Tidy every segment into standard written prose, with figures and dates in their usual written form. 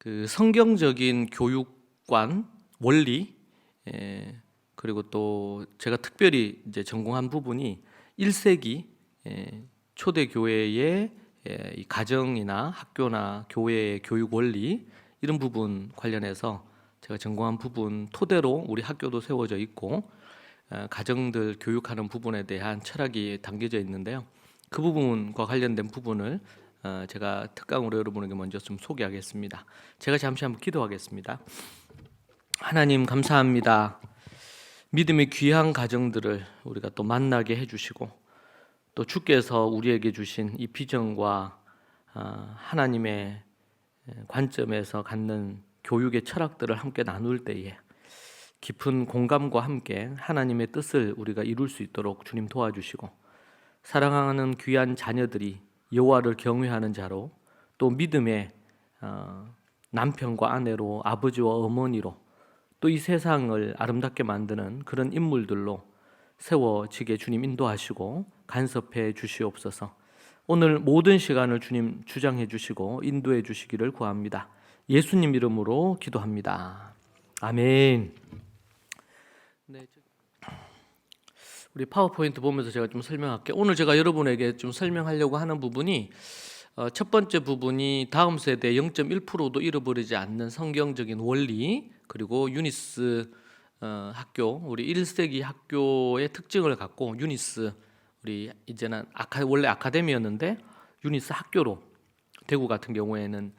그 성경적인 교육관, 원리, 그리고 또 제가 특별히 이제 전공한 부분이 1세기 초대 교회의 이 가정이나 학교나 교회의 교육 원리 이런 부분 관련해서 제가 전공한 부분 토대로 우리 학교도 세워져 있고 가정들 교육하는 부분에 대한 철학이 담겨져 있는데요. 그 부분과 관련된 부분을 제가 특강으로 여러분에게 먼저 좀 소개하겠습니다. 제가 잠시 한번 기도하겠습니다. 하나님 감사합니다. 믿음의 귀한 가정들을 우리가 또 만나게 해주시고 또 주께서 우리에게 주신 이 비전과 하나님의 관점에서 갖는 교육의 철학들을 함께 나눌 때에 깊은 공감과 함께 하나님의 뜻을 우리가 이룰 수 있도록 주님 도와주시고 사랑하는 귀한 자녀들이 여호와를 경외하는 자로 또 믿음의 남편과 아내로 아버지와 어머니로 또 이 세상을 아름답게 만드는 그런 인물들로 세워지게 주님 인도하시고 간섭해 주시옵소서. 오늘 모든 시간을 주님 주장해 주시고 인도해 주시기를 구합니다. 예수님 이름으로 기도합니다. 아멘. 네, 우리 파워포인트 보면서 제가 좀 설명할게요. 오늘 제가 여러분에게 좀 설명하려고 하는 부분이 첫 번째 부분이 다음 세대 0.1%도 잃어버리지 않는 성경적인 원리, 그리고 유니스 학교, 우리 1세기 학교의 특징을 갖고 유니스, 우리 이제는 원래 아카데미였는데 유니스 학교로 대구 같은 경우에는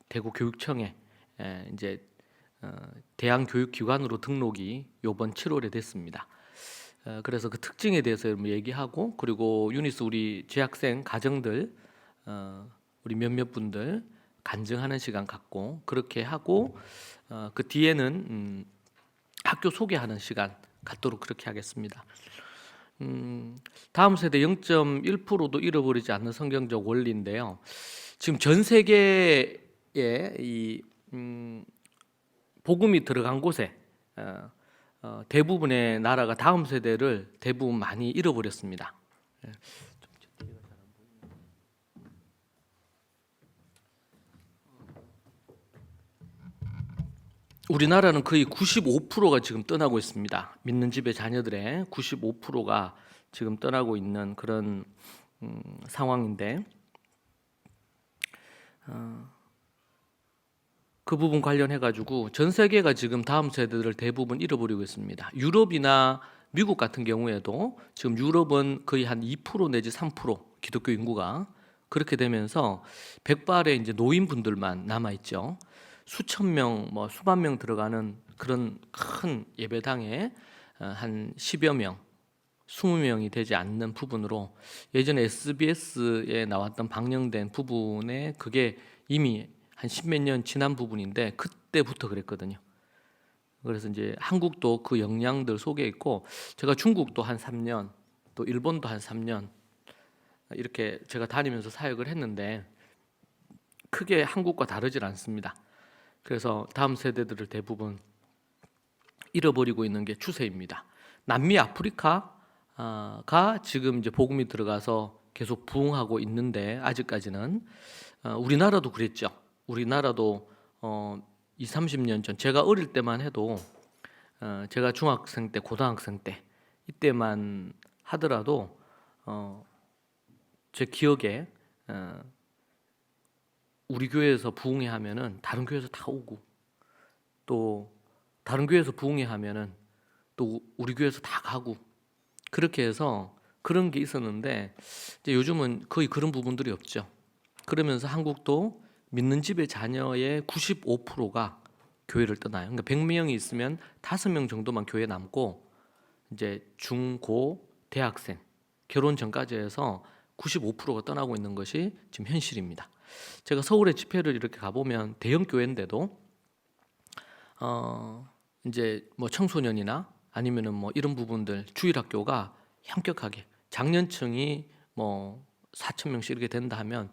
대구 교육청에 이제 대한교육기관으로 등록이 이번 7월에 됐습니다. 그래서 그 특징에 대해서 얘기하고, 그리고 유니스 우리 재학생 가정들 우리 몇몇 분들 간증하는 시간 갖고 그렇게 하고, 그 뒤에는 학교 소개하는 시간 갖도록 그렇게 하겠습니다. 다음 세대 0.1%도 잃어버리지 않는 성경적 원리인데요. 지금 전 세계에 이 복음이 들어간 곳에 대부분의 나라가 다음 세대를 대부분 많이 잃어버렸습니다. 우리나라는 거의 95%가 지금 떠나고 있습니다. 믿는 집의 자녀들의 95%가 지금 떠나고 있는 그런 상황인데, 그 부분 관련해 가지고 전 세계가 지금 다음 세대들을 대부분 잃어버리고 있습니다. 유럽이나 미국 같은 경우에도 지금 유럽은 거의 한 2% 내지 3% 기독교 인구가 그렇게 되면서 백발의 이제 노인분들만 남아 있죠. 수천 명, 수만 명 들어가는 그런 큰 예배당에 한 10여 명, 20명이 되지 않는 부분으로, 예전에 SBS에 나왔던 방영된 부분에 그게 이미 한 10몇 년 지난 부분인데 그때부터 그랬거든요. 그래서 이제 한국도 그 영향들 속에 있고, 제가 중국도 한 3년, 또 일본도 한 3년 이렇게 제가 다니면서 사역을 했는데 크게 한국과 다르질 않습니다. 그래서 다음 세대들을 대부분 잃어버리고 있는 게 추세입니다. 남미 아프리카가 지금 이제 복음이 들어가서 계속 부흥하고 있는데, 아직까지는 우리나라도 그랬죠. 우리나라도 20, 30년 전, 제가 어릴 때만 해도 제가 중학생 때, 고등학생 때 이때만 하더라도 제 기억에 우리 교회에서 부흥회 하면은 다른 교회에서 다 오고, 또 다른 교회에서 부흥회 하면은 또 우리 교회에서 다 가고, 그렇게 해서 그런 게 있었는데 이제 요즘은 거의 그런 부분들이 없죠. 그러면서 한국도 믿는 집의 자녀의 95%가 교회를 떠나요. 그러니까 100명이 있으면 5명 정도만 교회에 남고, 이제 중, 고, 대학생, 결혼 전까지 해서 95%가 떠나고 있는 것이 지금 현실입니다. 제가 서울에 집회를 이렇게 가보면 대형 교회인데도 이제 청소년이나 아니면은 이런 부분들 주일학교가 현격하게 장년층이 4,000명씩 이렇게 된다 하면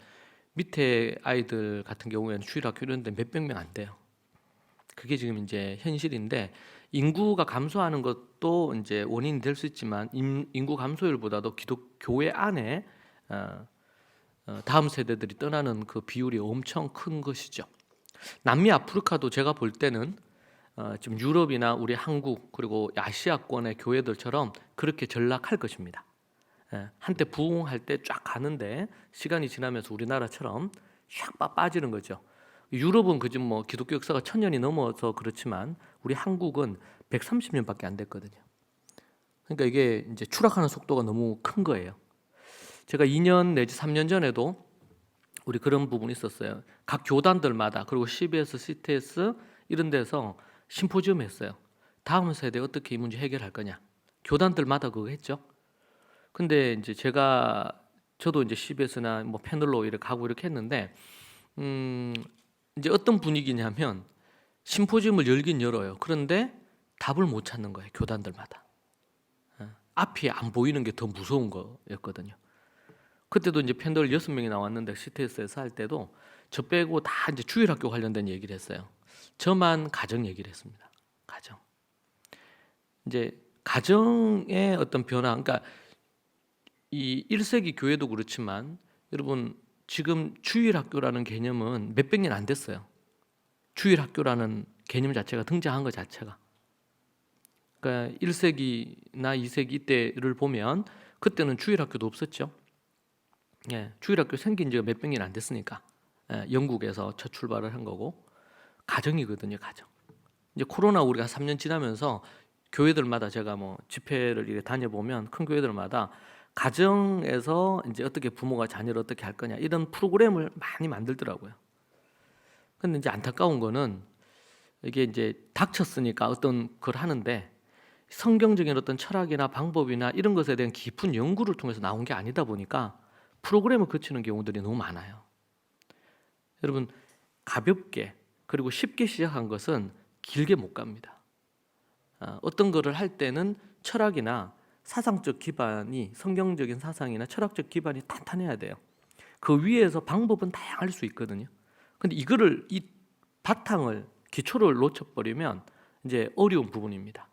밑에 아이들 같은 경우에는 주일학교 이런데 몇백 명 안 돼요. 그게 지금 이제 현실인데, 인구가 감소하는 것도 이제 원인이 될 수 있지만 인구 감소율보다도 교회 안에 다음 세대들이 떠나는 그 비율이 엄청 큰 것이죠. 남미 아프리카도 제가 볼 때는 지금 유럽이나 우리 한국 그리고 아시아권의 교회들처럼 그렇게 전락할 것입니다. 한때 부흥할 때 쫙 가는데 시간이 지나면서 우리나라처럼 샥 빠지는 거죠. 유럽은 그좀 뭐 기독교 역사가 1000년이 넘어서 그렇지만 우리 한국은 130년밖에 안 됐거든요. 그러니까 이게 이제 추락하는 속도가 너무 큰 거예요. 제가 2년 내지 3년 전에도 우리 그런 부분이 있었어요. 각 교단들마다 그리고 CBS, CTS 이런 데서 심포지엄 했어요. 다음 세대 어떻게 이 문제 해결할 거냐. 교단들마다 그거 했죠. 근데 이제 저도 이제 CBS나 뭐 패널로 이렇게 가고 이렇게 했는데 이제 어떤 분위기냐면 심포지엄을 열긴 열어요. 그런데 답을 못 찾는 거예요. 교단들마다. 앞이 안 보이는 게 더 무서운 거였거든요. 그때도 이제 패널 6명이 나왔는데 CTS에서 할 때도 저 빼고 다 이제 주일학교 관련된 얘기를 했어요. 저만 가정 얘기를 했습니다. 가정. 이제 가정의 어떤 변화, 그러니까 이 1세기 교회도 그렇지만 여러분 지금 주일학교라는 개념은 몇백 년 안 됐어요. 주일학교라는 개념 자체가 등장한 것 자체가. 그러니까 1세기나 2세기 이때를 보면 그때는 주일학교도 없었죠. 주일학교 생긴 지가 몇백 년 안 됐으니까. 영국에서 첫 출발을 한 거고 가정이거든요, 가정. 이제 코로나 우리가 3년 지나면서 교회들마다 제가 뭐 집회를 이렇게 다녀보면 큰 교회들마다 가정에서 이제 어떻게 부모가 자녀를 어떻게 할 거냐 이런 프로그램을 많이 만들더라고요. 근데 이제 안타까운 거는 이게 이제 닥쳤으니까 어떤 걸 하는데 성경적인 어떤 철학이나 방법이나 이런 것에 대한 깊은 연구를 통해서 나온 게 아니다 보니까 프로그램을 거치는 경우들이 너무 많아요. 여러분 가볍게 그리고 쉽게 시작한 것은 길게 못 갑니다. 어떤 거를 할 때는 철학이나 사상적 기반이 성경적인 사상이나 철학적 기반이 탄탄해야 돼요. 그 위에서 방법은 다양할 수 있거든요. 근데 이 바탕을 기초를 놓쳐버리면 이제 어려운 부분입니다.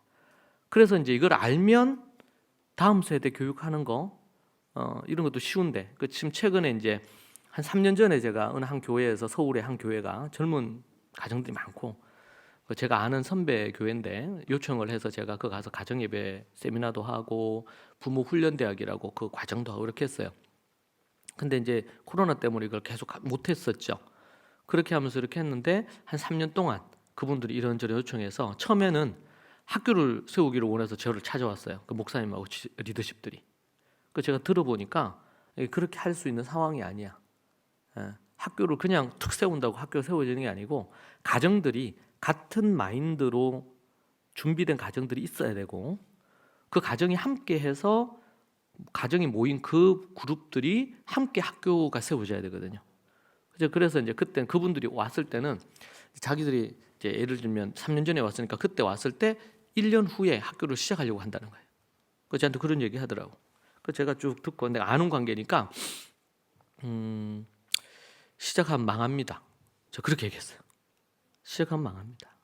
그래서 이제 이걸 알면 다음 세대 교육하는 거 이런 것도 쉬운데 지금 최근에 이제 한 3년 전에 제가 어느 한 교회에서 서울의 한 교회가 젊은 가정들이 많고 제가 아는 선배 교회인데 요청을 해서 제가 그 가서 가정예배 세미나도 하고 부모 훈련 대학이라고 그 과정도 하고 이렇게 했어요. 근데 이제 코로나 때문에 이걸 계속 못 했었죠. 그렇게 하면서 이렇게 했는데 한 3년 동안 그분들이 이런저런 요청해서 처음에는 학교를 세우기를 원해서 저를 찾아왔어요. 그 목사님하고 리더십들이. 그 제가 들어보니까 그렇게 할 수 있는 상황이 아니야. 학교를 그냥 툭 세운다고 학교가 세워지는 게 아니고 가정들이 같은 마인드로 준비된 가정들이 있어야 되고 그 가정이 함께해서 가정이 모인 그 그룹들이 함께 학교가 세워져야 되거든요. 그래서 이제 그때 그분들이 왔을 때는 자기들이 이제 예를 들면 3년 전에 왔으니까 그때 왔을 때 1년 후에 학교를 시작하려고 한다는 거예요. 그 저한테 그런 얘기 하더라고. 그 제가 쭉 듣고 내가 아는 관계니까 시작하면 망합니다. 저 그렇게 얘기했어요. 시작하면 망합니다.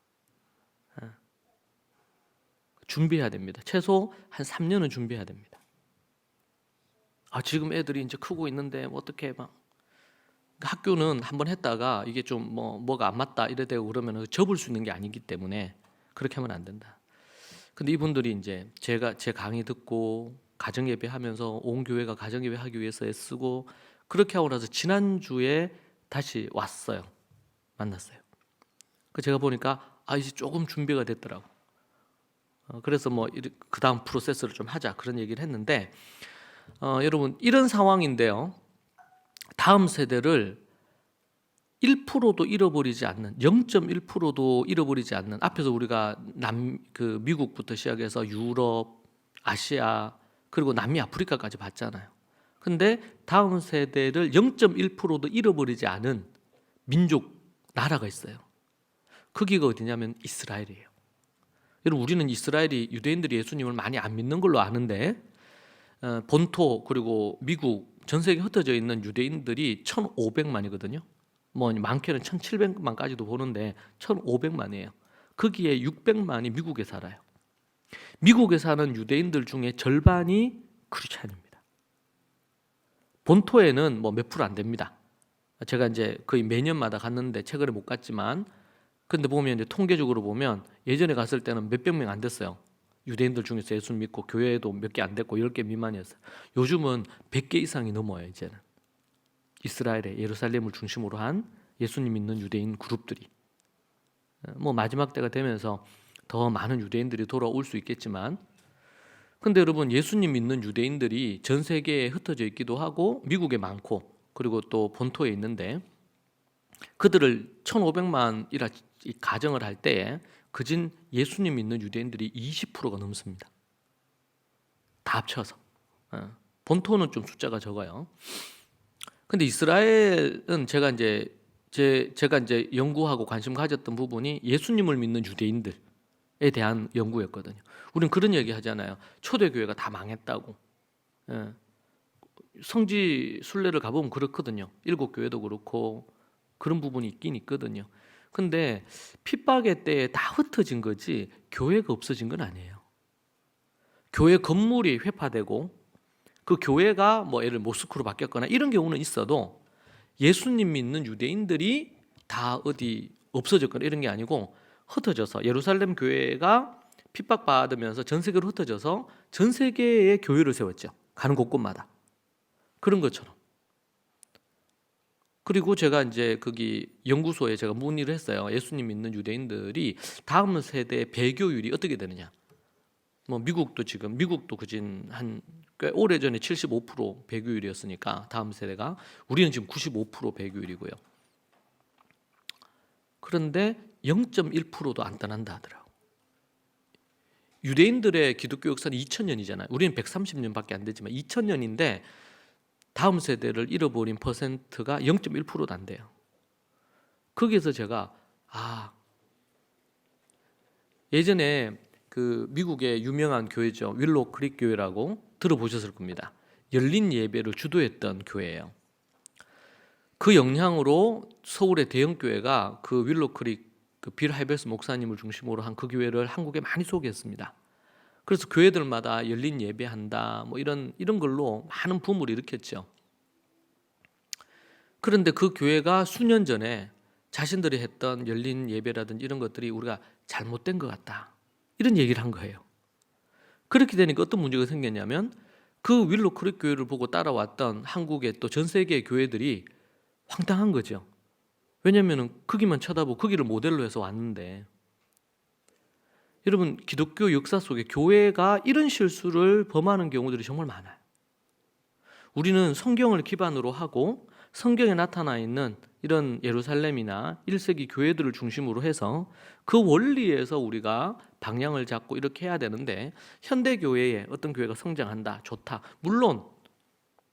준비해야 됩니다. 최소 한 3년은 준비해야 됩니다. 지금 애들이 이제 크고 있는데 어떻게 막 학교는 한번 했다가 이게 좀 뭐가 안 맞다 이래되고 그러면 접을 수 있는 게 아니기 때문에 그렇게 하면 안 된다. 근데 이분들이 이제 제가 제 강의 듣고 가정 예배하면서 온 교회가 가정 예배하기 위해서 애쓰고 그렇게 하고 나서 지난주에 다시 왔어요. 만났어요. 그 제가 보니까 이제 조금 준비가 됐더라고. 그래서 그 다음 프로세스를 좀 하자 그런 얘기를 했는데 여러분 이런 상황인데요. 다음 세대를 1%도 잃어버리지 않는 0.1%도 잃어버리지 않는 앞에서 우리가 미국부터 시작해서 유럽, 아시아 그리고 남미 아프리카까지 봤잖아요. 근데 다음 세대를 0.1%도 잃어버리지 않은 민족 나라가 있어요. 거기가 어디냐면 이스라엘이에요. 여러분 우리는 이스라엘이 유대인들이 예수님을 많이 안 믿는 걸로 아는데 본토 그리고 미국 전 세계에 흩어져 있는 유대인들이 1,500만이거든요. 많게는 1,700만까지도 보는데 1,500만이에요. 거기에 600만이 미국에 살아요. 미국에 사는 유대인들 중에 절반이 크리스찬입니다. 본토에는 몇 프로 안 됩니다. 제가 이제 거의 매년마다 갔는데 최근에 못 갔지만, 근데 보면 이제 통계적으로 보면 예전에 갔을 때는 몇백 명 안 됐어요. 유대인들 중에서 예수 믿고 교회도 몇 개 안 됐고 10개 미만이었어요. 요즘은 100개 이상이 넘어요. 이제는 이스라엘의 예루살렘을 중심으로 한 예수님 믿는 유대인 그룹들이, 뭐 마지막 때가 되면서 더 많은 유대인들이 돌아올 수 있겠지만, 근데 여러분, 예수님 믿는 유대인들이 전 세계에 흩어져 있기도 하고 미국에 많고 그리고 또 본토에 있는데, 그들을 1,500만이라 가정을 할 때에 그진 예수님 믿는 유대인들이 20%가 넘습니다. 다 합쳐서. 본토는 좀 숫자가 적어요. 근데 이스라엘은 제가 이제 연구하고 관심 가졌던 부분이 예수님을 믿는 유대인들에 대한 연구였거든요. 우리는 그런 얘기 하잖아요. 초대교회가 다 망했다고. 성지 순례를 가보면 그렇거든요. 일곱 교회도 그렇고 그런 부분이 있긴 있거든요. 근데 핍박의 때에 다 흩어진 거지 교회가 없어진 건 아니에요. 교회 건물이 회파되고 그 교회가 뭐 예를 모스크로 바뀌었거나 이런 경우는 있어도 예수님 믿는 유대인들이 다 어디 없어졌거나 이런 게 아니고 흩어져서, 예루살렘 교회가 핍박받으면서 전 세계로 흩어져서 전 세계에 교회를 세웠죠. 가는 곳곳마다. 그런 것처럼. 그리고 제가 이제 거기 연구소에 제가 문의를 했어요. 예수님 믿는 유대인들이 다음 세대 배교율이 어떻게 되느냐. 뭐 미국도 그진 한 꽤 오래전에 75% 배교율이었으니까 다음 세대가, 우리는 지금 95% 배교율이고요. 그런데 0.1%도 안 떠난다 하더라고. 유대인들의 기독교 역사는 2000년이잖아요. 우리는 130년밖에 안 되지만 2000년인데 다음 세대를 잃어버린 퍼센트가 0.1%도 안 돼요. 거기에서 제가 예전에 그 미국의 유명한 교회죠. 윌로우 크릭 교회라고 들어보셨을 겁니다. 열린 예배를 주도했던 교회예요. 그 영향으로 서울의 대형 교회가 그 윌로우 크릭 그빌 하이베스 목사님을 중심으로 한 그 교회를 한국에 많이 소개했습니다. 그래서 교회들마다 열린 예배한다 뭐 이런 걸로 많은 붐을 일으켰죠. 그런데 그 교회가 수년 전에 자신들이 했던 열린 예배라든지 이런 것들이 우리가 잘못된 것 같다, 이런 얘기를 한 거예요. 그렇게 되니까 어떤 문제가 생겼냐면 그 윌로우 크릭 교회를 보고 따라왔던 한국의 또 전 세계의 교회들이 황당한 거죠. 왜냐하면 거기만 쳐다보고 거기를 모델로 해서 왔는데, 여러분, 기독교 역사 속에 교회가 이런 실수를 범하는 경우들이 정말 많아요. 우리는 성경을 기반으로 하고 성경에 나타나 있는 이런 예루살렘이나 1세기 교회들을 중심으로 해서 그 원리에서 우리가 방향을 잡고 이렇게 해야 되는데, 현대 교회에 어떤 교회가 성장한다, 좋다, 물론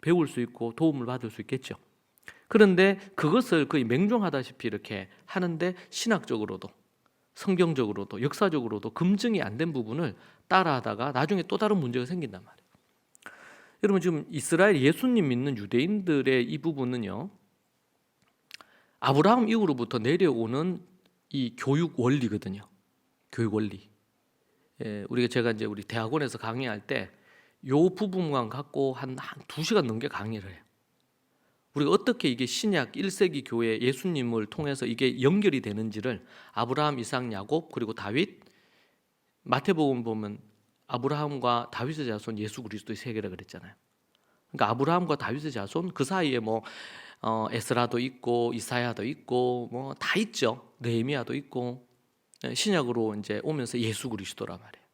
배울 수 있고 도움을 받을 수 있겠죠. 그런데 그것을 거의 맹종하다시피 이렇게 하는데 신학적으로도 성경적으로도 역사적으로도 검증이 안 된 부분을 따라하다가 나중에 또 다른 문제가 생긴단 말이에요. 여러분, 지금 이스라엘 예수님 믿는 유대인들의 이 부분은요, 아브라함 이후로부터 내려오는 이 교육 원리거든요. 교육 원리. 제가 이제 우리 대학원에서 강의할 때 요 부분만 갖고 한 2시간 넘게 강의를 해요. 우리가 어떻게 이게 신약 1세기 교회 예수님을 통해서 이게 연결이 되는지를, 아브라함, 이삭, 야곱 그리고 다윗, 마태복음 보면 아브라함과 다윗의 자손 예수 그리스도의 세계라 그랬잖아요. 그러니까 아브라함과 다윗의 자손, 그 사이에 뭐 에스라도 있고 이사야도 있고 뭐 다 있죠. 느헤미야도 있고, 신약으로 이제 오면서 예수 그리스도란 말이에요.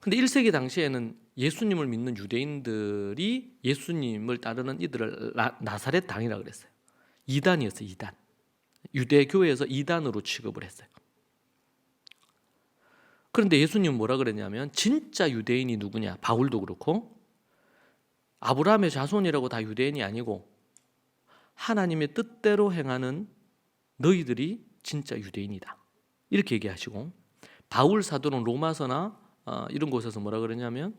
근데 1세기 당시에는 예수님을 믿는 유대인들이 예수님을 따르는 이들을 나사렛 당이라 그랬어요. 이단이었어요. 이단. 유대 교회에서 이단으로 취급을 했어요. 그런데 예수님은 뭐라 그랬냐면, 진짜 유대인이 누구냐? 바울도 그렇고 아브라함의 자손이라고 다 유대인이 아니고 하나님의 뜻대로 행하는 너희들이 진짜 유대인이다, 이렇게 얘기하시고, 바울 사도는 로마서나 이런 곳에서 뭐라 그러냐면,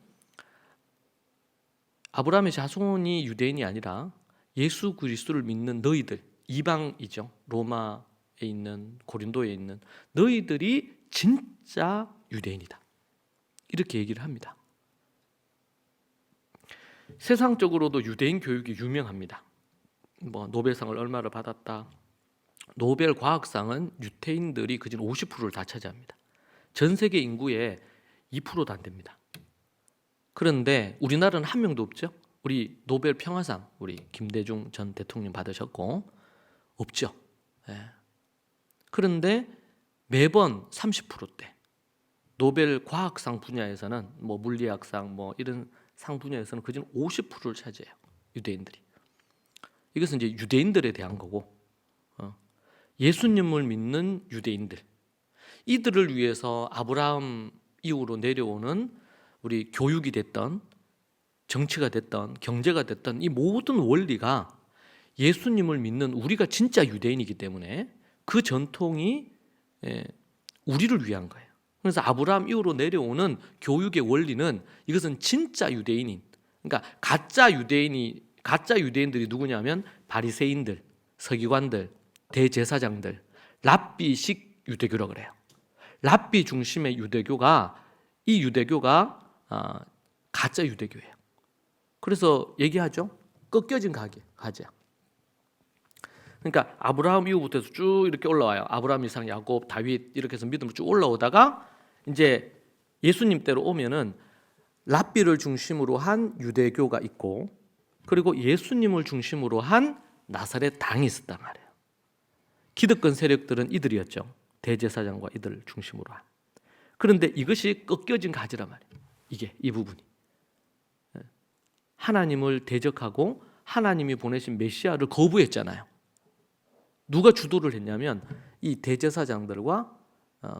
아브라함의 자손이 유대인이 아니라 예수 그리스도를 믿는 너희들, 이방이죠. 로마에 있는, 고린도에 있는 너희들이 진짜 유대인이다, 이렇게 얘기를 합니다. 세상적으로도 유대인 교육이 유명합니다. 뭐 노벨상을 얼마를 받았다. 노벨 과학상은 유태인들이 그진 50%를 다 차지합니다. 전 세계 인구의 2%도 안 됩니다. 그런데 우리나라는 한 명도 없죠. 우리 노벨 평화상 우리 김대중 전 대통령 받으셨고 없죠. 예. 그런데 매번 30%대 노벨 과학상 분야에서는 뭐 물리학상 뭐 이런 상 분야에서는 그중 50%를 차지해요. 유대인들이. 이것은 이제 유대인들에 대한 거고 예수님을 믿는 유대인들 이들을 위해서 아브라함 이후로 내려오는 우리 교육이 됐던 정치가 됐던 경제가 됐던 이 모든 원리가 예수님을 믿는 우리가 진짜 유대인이기 때문에 그 전통이 우리를 위한 거예요. 그래서 아브라함 이후로 내려오는 교육의 원리는 이것은 진짜 유대인인 그러니까 가짜 유대인들이 누구냐면 바리새인들, 서기관들, 대제사장들, 랍비식 유대교라고 그래요. 랍비 중심의 유대교가 이 유대교가 가짜 유대교예요. 그래서 얘기하죠. 꺾여진 가지야. 그러니까 아브라함 이후부터 쭉 이렇게 올라와요. 아브라함, 이삭, 야곱, 다윗 이렇게 해서 믿음으로 쭉 올라오다가 이제 예수님 때로 오면은 랍비를 중심으로 한 유대교가 있고 그리고 예수님을 중심으로 한 나사렛 당이 있었단 말이에요. 기득권 세력들은 이들이었죠. 대제사장과 이들을 중심으로 한. 그런데 이것이 꺾여진 가지란 말이에요. 이 부분이. 하나님을 대적하고 하나님이 보내신 메시아를 거부했잖아요. 누가 주도를 했냐면 이 대제사장들과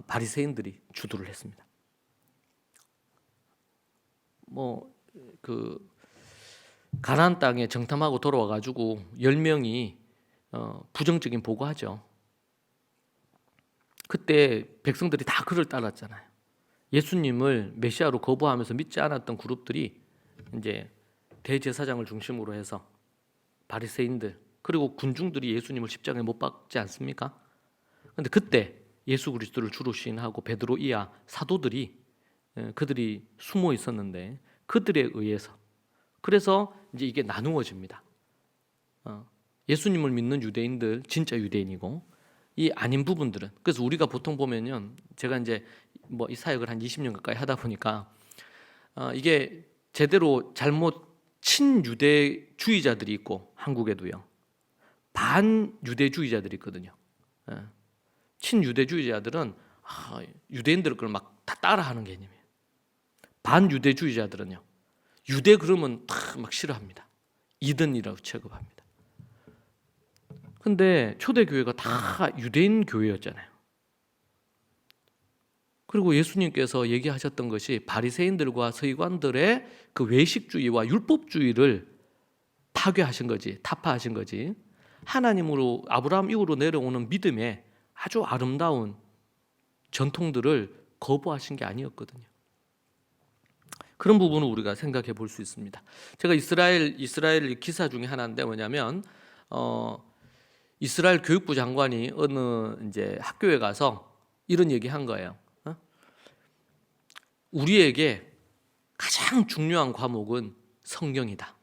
바리새인들이 주도를 했습니다. 가나안 땅에 정탐하고 돌아와 가지고 10명이 부정적인 보고하죠. 그때 백성들이 다 그를 따랐잖아요. 예수님을 메시아로 거부하면서 믿지 않았던 그룹들이 이제 대제사장을 중심으로 해서 바리새인들 그리고 군중들이 예수님을 십자가에 못 박지 않습니까? 그런데 그때 예수 그리스도를 주로 시인하고 베드로 이하 사도들이 그들이 숨어 있었는데 그들에 의해서 그래서 이제 이게 나누어집니다. 예수님을 믿는 유대인들 진짜 유대인이고 이 아닌 부분들은 그래서 우리가 보통 보면요 제가 이제 뭐 이 사역을 한 20년 가까이 하다 보니까 이게 제대로 잘못 친유대주의자들이 있고 한국에도요 반유대주의자들이 있거든요. 친유대주의자들은 유대인들 걸 막 다 따라하는 개념이에요. 반유대주의자들은요 유대 그러면 다 막 싫어합니다. 이든이라고 취급합니다. 근데 초대교회가 다 유대인 교회였잖아요. 그리고 예수님께서 얘기하셨던 것이 바리새인들과 서기관들의 그 외식주의와 율법주의를 파괴하신 거지, 타파하신 거지. 하나님으로 아브라함 이후로 내려오는 믿음의 아주 아름다운 전통들을 거부하신 게 아니었거든요. 그런 부분을 우리가 생각해 볼 수 있습니다. 제가 이스라엘 기사 중에 하나인데 뭐냐면 이스라엘 교육부 장관이 어느 이제 학교에 가서 이런 얘기한 거예요. 우리에게 가장 중요한 과목은 성경이다.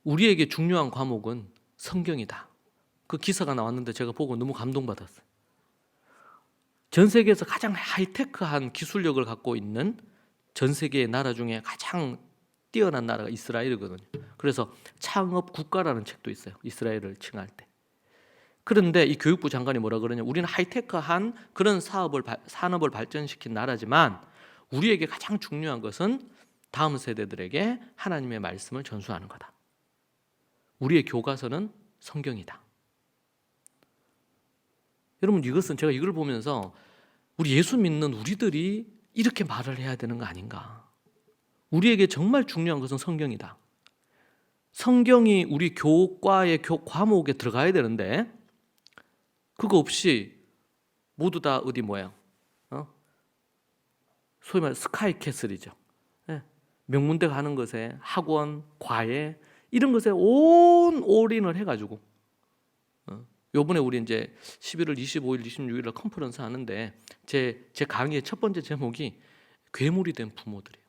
우리에게 중요한 과목은 성경이다. 그 기사가 나왔는데 제가 보고 너무 감동받았어요. 전 세계에서 가장 하이테크한 기술력을 갖고 있는 전 세계의 나라 중에 가장 뛰어난 나라가 이스라엘이거든요. 그래서 창업 국가라는 책도 있어요. 이스라엘을 칭할 때. 그런데 이 교육부 장관이 뭐라 그러냐? 우리는 하이테크한 그런 산업을 발전시킨 나라지만 우리에게 가장 중요한 것은 다음 세대들에게 하나님의 말씀을 전수하는 거다. 우리의 교과서는 성경이다. 여러분 이것은 제가 이걸 보면서 우리 예수 믿는 우리들이 이렇게 말을 해야 되는 거 아닌가? 우리에게 정말 중요한 것은 성경이다. 성경이 우리 교과의 과목에 들어가야 되는데 그거 없이 모두 다 어디 뭐야? 소위 말해 스카이캐슬이죠. 명문대 가는 것에 학원, 과외 이런 것에 올인을 해가지고 요번에 우리 이제 11월 25일, 26일 컨퍼런스 하는데 제 강의의 첫 번째 제목이 괴물이 된 부모들이에요.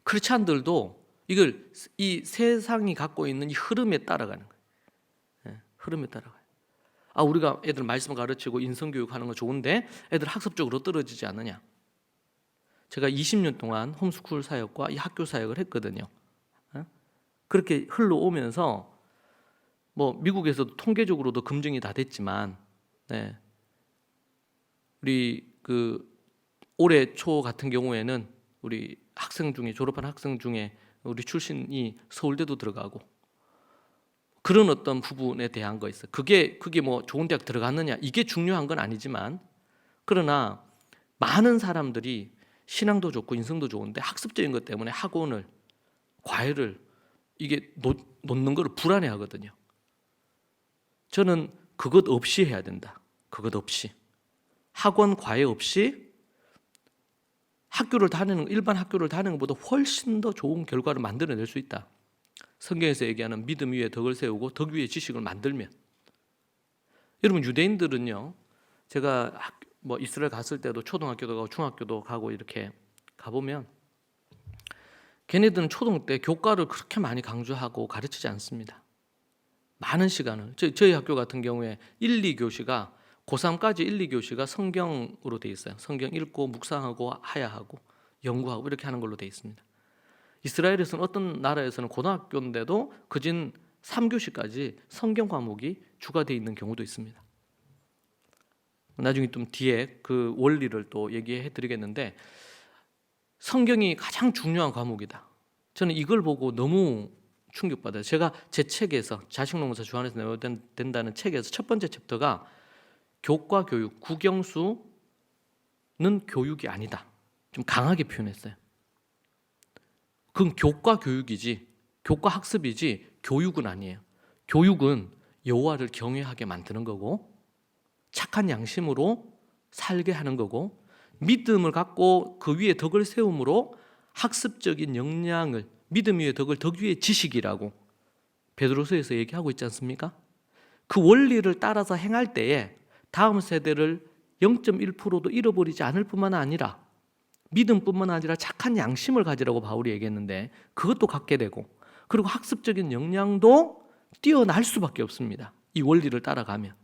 크리스찬들도 이걸 이 세상이 갖고 있는 이 흐름에 따라가는 거예요. 예, 흐름에 따라가요. 우리가 애들 말씀 가르치고 인성교육하는 거 좋은데 애들 학습적으로 떨어지지 않느냐. 제가 20년 동안 홈스쿨 사역과 이 학교 사역을 했거든요. 그렇게 흘러오면서 뭐 미국에서도 통계적으로도 검증이 다 됐지만, 네, 우리 그 올해 초 같은 경우에는 우리 학생 중에 졸업한 학생 중에 우리 출신이 서울대도 들어가고 그런 어떤 부분에 대한 거 있어요. 그게 뭐 좋은 대학 들어갔느냐 이게 중요한 건 아니지만, 그러나 많은 사람들이 신앙도 좋고 인성도 좋은데 학습적인 것 때문에 학원을, 과외를 이게 놓는 걸 불안해하거든요. 저는 그것 없이 해야 된다. 그것 없이, 학원 과외 없이 일반 학교를 다니는 것보다 훨씬 더 좋은 결과를 만들어낼 수 있다. 성경에서 얘기하는 믿음 위에 덕을 세우고 덕 위에 지식을 만들면. 여러분, 유대인들은요, 제가 뭐 이스라엘 갔을 때도 초등학교도 가고 중학교도 가고 이렇게 가보면 걔네들은 초등 때 교과를 그렇게 많이 강조하고 가르치지 않습니다. 많은 시간을, 저희 학교 같은 경우에 1, 2교시가 고3까지 1, 2교시가 성경으로 돼 있어요. 성경 읽고 묵상하고 하야하고 연구하고 이렇게 하는 걸로 돼 있습니다. 이스라엘에서는 어떤 나라에서는 고등학교인데도 그진 3교시까지 성경 과목이 주가 돼 있는 경우도 있습니다. 나중에 좀 뒤에 그 원리를 또 얘기해 드리겠는데, 성경이 가장 중요한 과목이다. 저는 이걸 보고 너무 충격받아요. 제가 제 책에서, 자식농사 주안에서 내야 된다는 책에서 첫 번째 챕터가 교과 교육, 국영수는 교육이 아니다. 좀 강하게 표현했어요. 그건 교과 교육이지, 교과 학습이지 교육은 아니에요. 교육은 여호와를 경외하게 만드는 거고 착한 양심으로 살게 하는 거고, 믿음을 갖고 그 위에 덕을 세움으로 학습적인 역량을, 믿음 위에 덕을 덕 위에 지식이라고 베드로서에서 얘기하고 있지 않습니까? 그 원리를 따라서 행할 때에 다음 세대를 0.1%도 잃어버리지 않을 뿐만 아니라 믿음뿐만 아니라 착한 양심을 가지라고 바울이 얘기했는데 그것도 갖게 되고, 그리고 학습적인 역량도 뛰어날 수밖에 없습니다. 이 원리를 따라가면.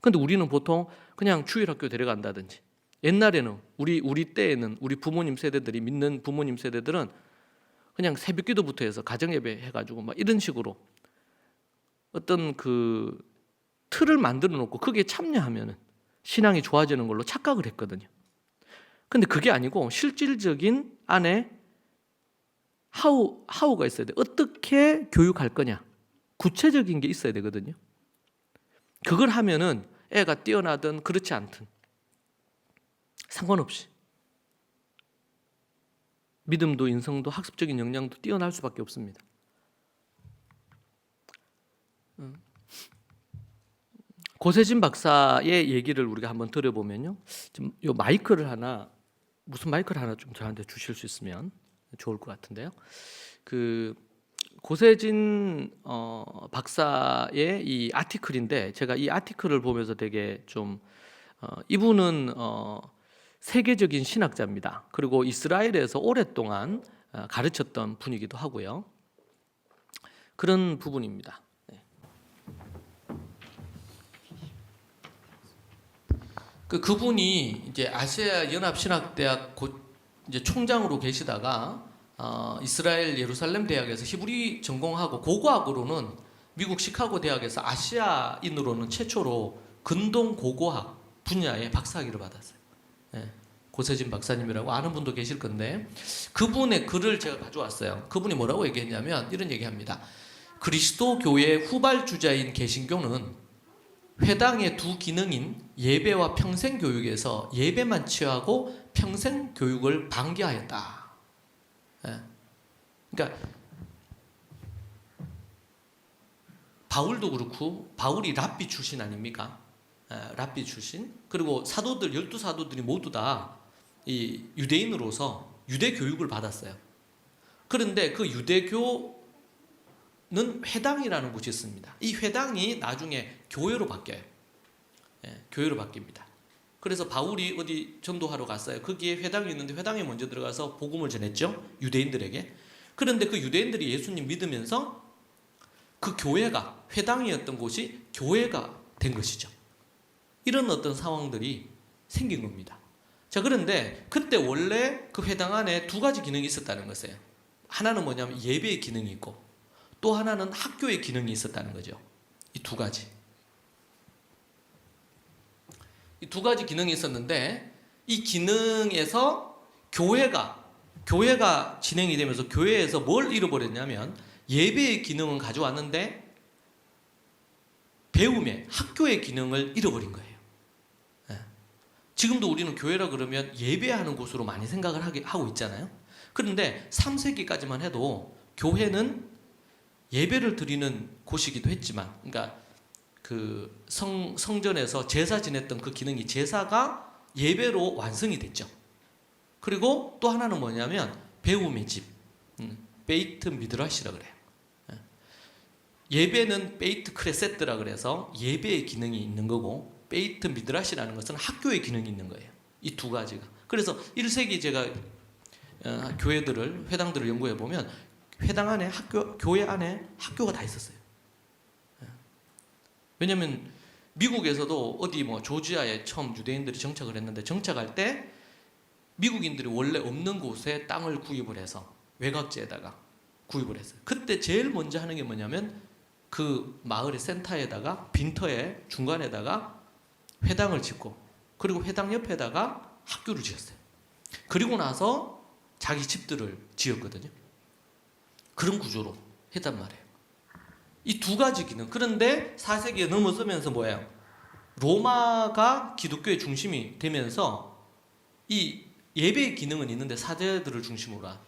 그런데 우리는 보통 그냥 주일학교 데려간다든지, 옛날에는 우리 때에는 우리 부모님 세대들이, 믿는 부모님 세대들은 그냥 새벽기도부터 해서 가정예배 해가지고 막 이런 식으로 어떤 그 틀을 만들어 놓고 거기에 참여하면은 신앙이 좋아지는 걸로 착각을 했거든요. 근데 그게 아니고 실질적인 안에 하우가 있어야 돼. 어떻게 교육할 거냐, 구체적인 게 있어야 되거든요. 그걸 하면은 애가 뛰어나든 그렇지 않든 상관없이 믿음도 인성도 학습적인 역량도 뛰어날 수밖에 없습니다. 고세진 박사의 얘기를 우리가 한번 들어보면요, 지금 요 마이크를 하나, 무슨 마이크를 하나 좀 저한테 주실 수 있으면 좋을 것 같은데요. 그 고세진 박사의 이 아티클인데, 제가 이 아티클을 보면서 되게 좀 이분은 세계적인 신학자입니다. 그리고 이스라엘에서 오랫동안 가르쳤던 분이기도 하고요. 그런 부분입니다. 그분이 이제 아시아 연합신학대학 이제 총장으로 계시다가 이스라엘 예루살렘 대학에서 히브리 전공하고 고고학으로는 미국 시카고 대학에서 아시아인으로는 최초로 근동 고고학 분야의 박사학위를 받았어요. 네. 고세진 박사님이라고 아는 분도 계실 건데, 그분의 글을 제가 가져왔어요. 그분이 뭐라고 얘기했냐면 이런 얘기합니다. 그리스도 교회의 후발주자인 개신교는 회당의 두 기능인 예배와 평생 교육에서 예배만 취하고 평생 교육을 방기하였다. 그러니까 바울도 그렇고, 바울이 랍비 출신 아닙니까? 랍비 출신. 그리고 사도들, 12사도들이 모두 다 이 유대인으로서 유대 교육을 받았어요. 그런데 그 유대교는 회당이라는 곳이 있습니다. 이 회당이 나중에 교회로 바뀌어요. 교회로 바뀝니다. 그래서 바울이 어디 전도하러 갔어요. 거기에 회당이 있는데 회당에 먼저 들어가서 복음을 전했죠, 유대인들에게. 그런데 그 유대인들이 예수님 믿으면서 그 교회가, 회당이었던 곳이 교회가 된 것이죠. 이런 어떤 상황들이 생긴 겁니다. 자, 그런데 그때 원래 그 회당 안에 두 가지 기능이 있었다는 것이에요. 하나는 뭐냐면 예배의 기능이 있고, 또 하나는 학교의 기능이 있었다는 거죠. 이 두 가지. 이 두 가지 기능이 있었는데, 이 기능에서 교회가 진행이 되면서 교회에서 뭘 잃어버렸냐면 예배의 기능은 가져왔는데 배움의, 학교의 기능을 잃어버린 거예요. 지금도 우리는 교회라 그러면 예배하는 곳으로 많이 생각을 하고 있잖아요. 그런데 3세기까지만 해도 교회는 예배를 드리는 곳이기도 했지만, 그러니까 그 성전에서 제사 지냈던 그 기능이, 제사가 예배로 완성이 됐죠. 그리고 또 하나는 뭐냐면 배움의 집, 베이트 미드라시라 그래요. 예배는 베이트 크레세트라 그래서 예배의 기능이 있는 거고, 베이트 미드라시라는 것은 학교의 기능이 있는 거예요. 이 두 가지가. 그래서 1세기 제가 교회들을, 회당들을 연구해 보면 회당 안에 교회 안에 학교가 다 있었어요. 왜냐하면 미국에서도 어디 뭐 조지아에 처음 유대인들이 정착을 했는데, 정착할 때 미국인들이 원래 없는 곳에 땅을 구입을 해서 외곽지에다가 구입을 했어요. 그때 제일 먼저 하는 게 뭐냐면 그 마을의 센터에다가, 빈터의 중간에다가 회당을 짓고, 그리고 회당 옆에다가 학교를 지었어요. 그리고 나서 자기 집들을 지었거든요. 그런 구조로 했단 말이에요. 이 두 가지 기능. 그런데 4세기에 넘어서면서 뭐예요? 로마가 기독교의 중심이 되면서 이 예배의 기능은 있는데 사제들을 중심으로 한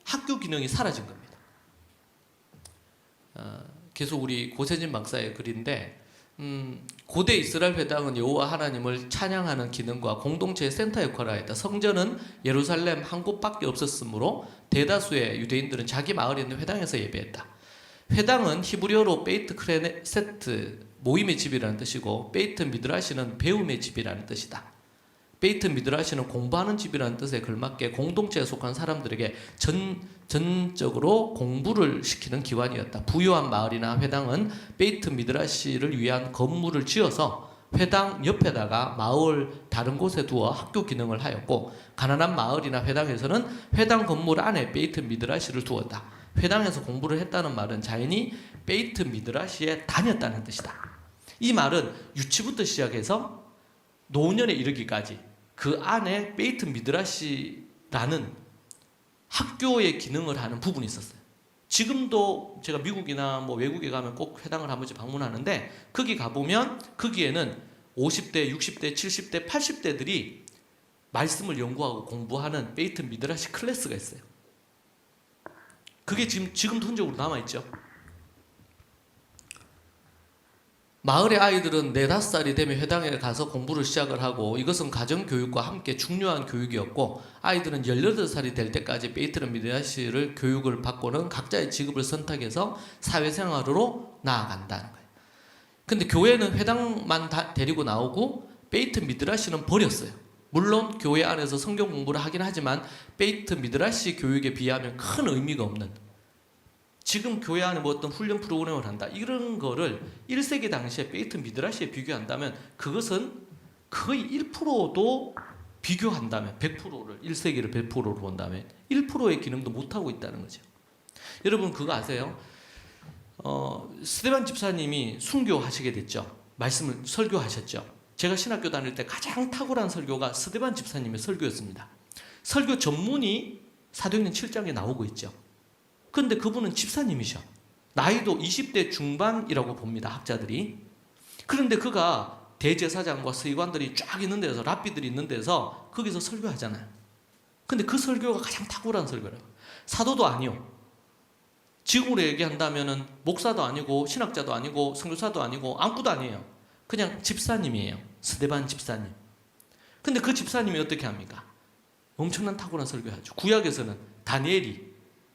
학교 기능이 사라진 겁니다. 계속 우리 고세진 박사의 글인데, 고대 이스라엘 회당은 여호와 하나님을 찬양하는 기능과 공동체의 센터 역할을 하였다. 성전은 예루살렘 한 곳밖에 없었으므로 대다수의 유대인들은 자기 마을에 있는 회당에서 예배했다. 회당은 히브리어로 베이트 크레세트, 모임의 집이라는 뜻이고, 베이트 미드라시는 배움의 집이라는 뜻이다. 베이트 미드라시는 공부하는 집이라는 뜻에 걸맞게 공동체에 속한 사람들에게 전적으로 공부를 시키는 기관이었다. 부유한 마을이나 회당은 베이트 미드라시를 위한 건물을 지어서 회당 옆에다가 마을 다른 곳에 두어 학교 기능을 하였고, 가난한 마을이나 회당에서는 회당 건물 안에 베이트 미드라시를 두었다. 회당에서 공부를 했다는 말은 자연히 베이트 미드라시에 다녔다는 뜻이다. 이 말은 유치부터 시작해서 노년에 이르기까지 그 안에 베이트 미드라시라는 학교의 기능을 하는 부분이 있었어요. 지금도 제가 미국이나 뭐 외국에 가면 꼭 회당을 한 번씩 방문하는데, 거기 가보면 거기에는 50대, 60대, 70대, 80대들이 말씀을 연구하고 공부하는 베이트 미드라시 클래스가 있어요. 그게 지금도 흔적으로 남아있죠. 마을의 아이들은 4, 5살이 되면 회당에 가서 공부를 시작을 하고, 이것은 가정교육과 함께 중요한 교육이었고, 아이들은 18살이 될 때까지 베이트 미드라시를 교육을 받고는 각자의 직업을 선택해서 사회생활으로 나아간다는 거예요. 근데 교회는 회당만 데리고 나오고 베이트 미드라시는 버렸어요. 물론 교회 안에서 성경 공부를 하긴 하지만 베이트 미드라시 교육에 비하면 큰 의미가 없는, 지금 교회 안에 뭐 어떤 훈련 프로그램을 한다, 이런 거를 1세기 당시에 베이트 미드라시에 비교한다면 그것은 거의 1%도, 비교한다면 100%를, 1세기를 100%로 본다면 1%의 기능도 못하고 있다는 거죠. 여러분 그거 아세요? 스데반 집사님이 순교하시게 됐죠. 말씀을 설교하셨죠. 제가 신학교 다닐 때 가장 탁월한 설교가 스데반 집사님의 설교였습니다. 설교 전문이 사도행전 7장에 나오고 있죠. 그런데 그분은 집사님이셔. 나이도 20대 중반이라고 봅니다, 학자들이. 그런데 그가 대제사장과 서기관들이 쫙 있는 데서, 랍비들이 있는 데서 거기서 설교하잖아요. 근데 그 설교가 가장 탁월한 설교라고. 사도도 아니요. 지금으로 얘기한다면은 목사도 아니고 신학자도 아니고 선교사도 아니고 아무것도 아니에요. 그냥 집사님이에요. 스데반 집사님. 근데 그 집사님이 어떻게 합니까? 엄청난 탁월한 설교하죠. 구약에서는 다니엘이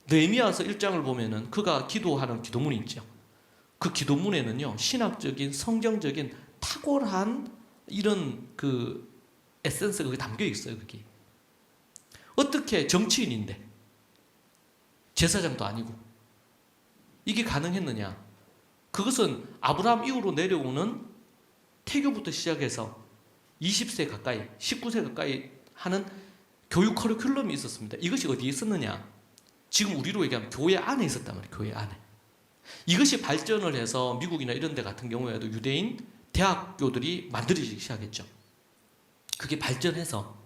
느헤미야서 1장을 보면은 그가 기도하는 기도문이 있죠. 그 기도문에는요, 신학적인 성경적인 탁월한 이런 그 에센스가 담겨 있어요. 그게 어떻게 정치인인데 제사장도 아니고. 이게 가능했느냐? 그것은 아브라함 이후로 내려오는 태교부터 시작해서 20세 가까이, 19세 가까이 하는 교육 커리큘럼이 있었습니다. 이것이 어디에 있었느냐? 지금 우리로 얘기하면 교회 안에 있었단 말이에요. 교회 안에. 이것이 발전을 해서 미국이나 이런 데 같은 경우에도 유대인 대학교들이 만들어지기 시작했죠. 그게 발전해서.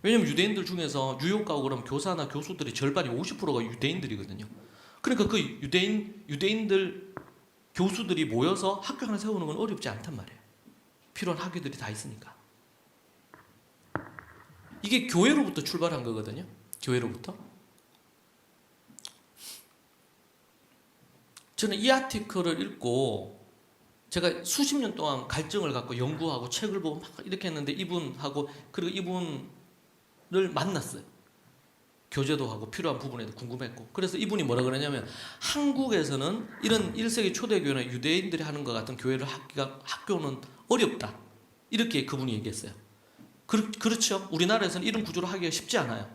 왜냐면 유대인들 중에서 뉴욕 가고 그러면 교사나 교수들의 절반이 50%가 유대인들이거든요. 그러니까 그 유대인들 교수들이 모여서 학교 하나 세우는 건 어렵지 않단 말이에요. 필요한 학교들이 다 있으니까. 이게 교회로부터 출발한 거거든요. 교회로부터. 저는 이 아티클을 읽고 제가 수십 년 동안 갈증을 갖고 연구하고 책을 보고 막 이렇게 했는데 이분하고 그리고 이분을 만났어요. 교제도 하고 필요한 부분에도 궁금했고. 그래서 이분이 뭐라 그러냐면 한국에서는 이런 1세기 초대교회나 유대인들이 하는 것 같은 교회를 하기가 학교는 어렵다. 이렇게 그분이 얘기했어요. 그렇죠. 우리나라에서는 이런 구조로 하기가 쉽지 않아요.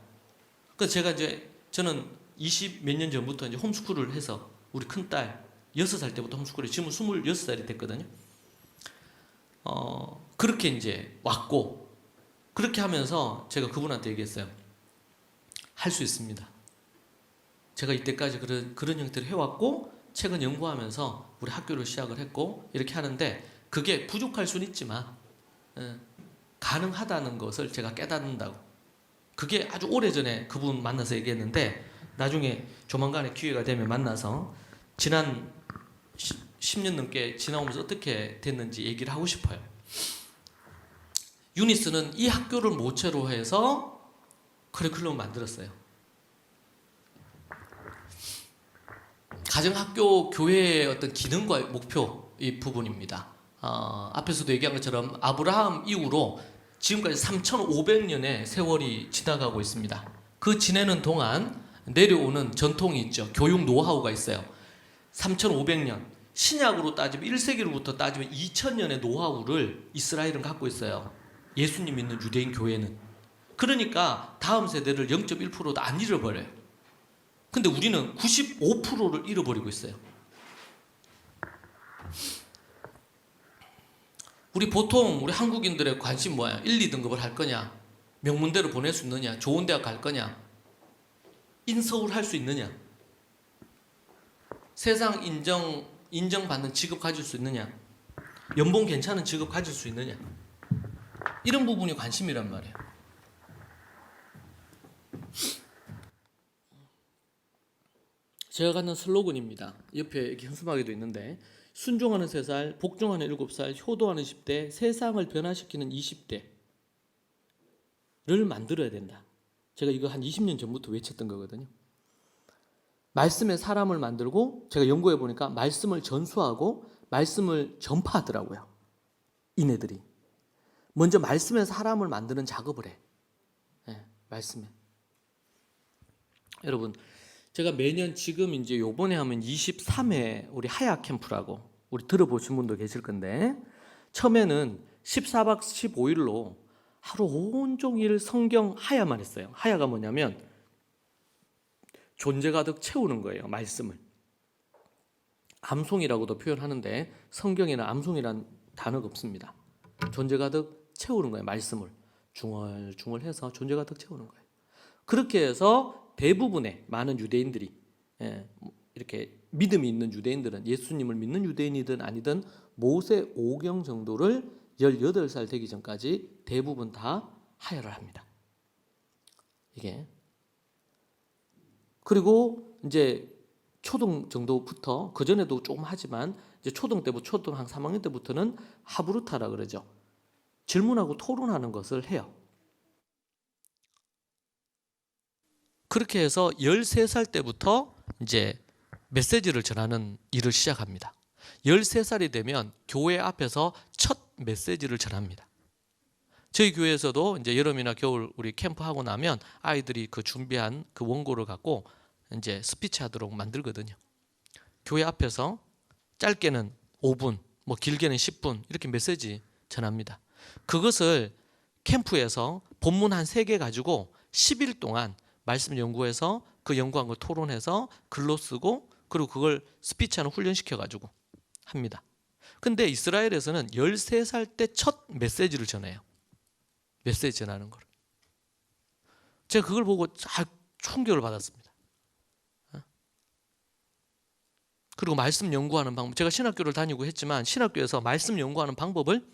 그래서 제가 저는 20 몇 년 전부터 이제 홈스쿨을 해서 우리 큰딸 6살 때부터 홈스쿨에 지금 26살이 됐거든요. 그렇게 이제 왔고 그렇게 하면서 제가 그분한테 얘기했어요. 할 수 있습니다. 제가 이때까지 그런 형태를 해왔고 책은 연구하면서 우리 학교를 시작을 했고 이렇게 하는데 그게 부족할 수는 있지만 가능하다는 것을 제가 깨닫는다고. 그게 아주 오래전에 그분 만나서 얘기했는데 나중에 조만간에 기회가 되면 만나서 지난 10년 넘게 지나오면서 어떻게 됐는지 얘기를 하고 싶어요. 유니스는 이 학교를 모체로 해서 커리큘럼을 만들었어요. 가정학교 교회의 어떤 기능과 목표 이 부분입니다. 앞에서도 얘기한 것처럼 아브라함 이후로 지금까지 3,500년의 세월이 지나가고 있습니다. 그 지내는 동안 내려오는 전통이 있죠. 교육 노하우가 있어요. 3,500년 신약으로 따지면 1세기로부터 따지면 2,000년의 노하우를 이스라엘은 갖고 있어요. 예수님 믿는 유대인 교회는. 그러니까 다음 세대를 0.1%도 안 잃어버려요. 근데 우리는 95%를 잃어버리고 있어요. 우리 한국인들의 관심 뭐야? 1, 2등급을 할 거냐? 명문대로 보낼 수 있느냐? 좋은 대학 갈 거냐? 인서울 할 수 있느냐? 세상 인정받는 직업 가질 수 있느냐? 연봉 괜찮은 직업 가질 수 있느냐? 이런 부분이 관심이란 말이에요. 제가 갖는 슬로건입니다. 옆에 이렇게 현수막에도 있는데 순종하는 3살, 복종하는 7살, 효도하는 10대, 세상을 변화시키는 20대를 만들어야 된다. 제가 이거 한 20년 전부터 외쳤던 거거든요. 말씀의 사람을 만들고 제가 연구해 보니까 말씀을 전수하고 말씀을 전파하더라고요. 이네들이. 먼저 말씀의 사람을 만드는 작업을 해. 네, 말씀에. 여러분 제가 매년 지금 이제 요번에 하면 23회 우리 하야 캠프라고 우리 들어보신 분도 계실 건데 처음에는 14박 15일로 하루 온종일 성경 하야만 했어요. 하야가 뭐냐면 존재 가득 채우는 거예요. 말씀을. 암송이라고도 표현하는데 성경에는 암송이란 단어가 없습니다. 존재 가득 채우는 거예요. 말씀을 중얼중얼해서 존재 가득 채우는 거예요. 그렇게 해서 대부분의 많은 유대인들이 이렇게 믿음이 있는 유대인들은 예수님을 믿는 유대인이든 아니든 모세 오경 정도를 18살 되기 전까지 대부분 다 하야를 합니다. 이게 그리고 이제 초등 정도부터 그 전에도 조금 하지만 이제 초등 때부터 초등 한 3학년 때부터는 하브루타라 그러죠. 질문하고 토론하는 것을 해요. 그렇게 해서 13살 때부터 이제 메시지를 전하는 일을 시작합니다. 13살이 되면 교회 앞에서 첫 메시지를 전합니다. 저희 교회에서도 이제 여름이나 겨울 우리 캠프하고 나면 아이들이 그 준비한 그 원고를 갖고 이제 스피치 하도록 만들거든요. 교회 앞에서 짧게는 5분, 뭐 길게는 10분 이렇게 메시지 전합니다. 그것을 캠프에서 본문 한 3개 가지고 10일 동안 말씀 연구해서 그 연구한 걸 토론해서 글로 쓰고 그리고 그걸 스피치하는 훈련시켜가지고 합니다. 근데 이스라엘에서는 13살 때 첫 메시지를 전해요. 메시지 전하는 걸. 제가 그걸 보고 충격을 받았습니다. 그리고 말씀 연구하는 방법, 제가 신학교를 다니고 했지만 신학교에서 말씀 연구하는 방법을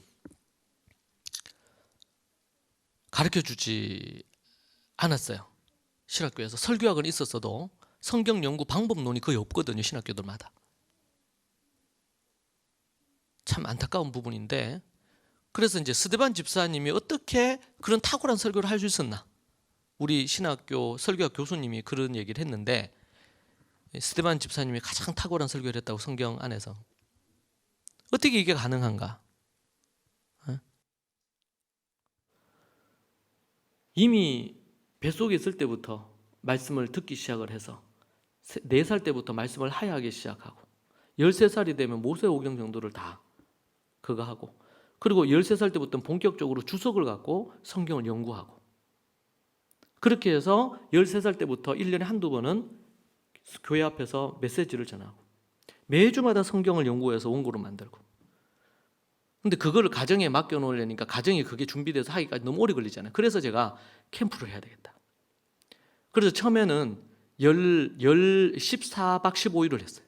가르쳐주지 않았어요. 신학교에서 설교학은 있었어도 성경 연구 방법론이 거의 없거든요. 신학교들마다. 참 안타까운 부분인데, 그래서 이제 스데반 집사님이 어떻게 그런 탁월한 설교를 할 수 있었나? 우리 신학교 설교학 교수님이 그런 얘기를 했는데, 스데반 집사님이 가장 탁월한 설교를 했다고 성경 안에서. 어떻게 이게 가능한가? 이미 뱃속에 있을 때부터 말씀을 듣기 시작을 해서 4살 때부터 말씀을 하야하기 시작하고 13살이 되면 모세오경 정도를 다 그거 하고, 그리고 13살 때부터 본격적으로 주석을 갖고 성경을 연구하고, 그렇게 해서 13살 때부터 1년에 한두 번은 교회 앞에서 메시지를 전하고 매주마다 성경을 연구해서 원고를 만들고. 근데 그거를 가정에 맡겨놓으려니까 가정이 그게 준비돼서 하기까지 너무 오래 걸리잖아요. 그래서 제가 캠프를 해야 되겠다. 그래서 처음에는 14박 15일을 했어요.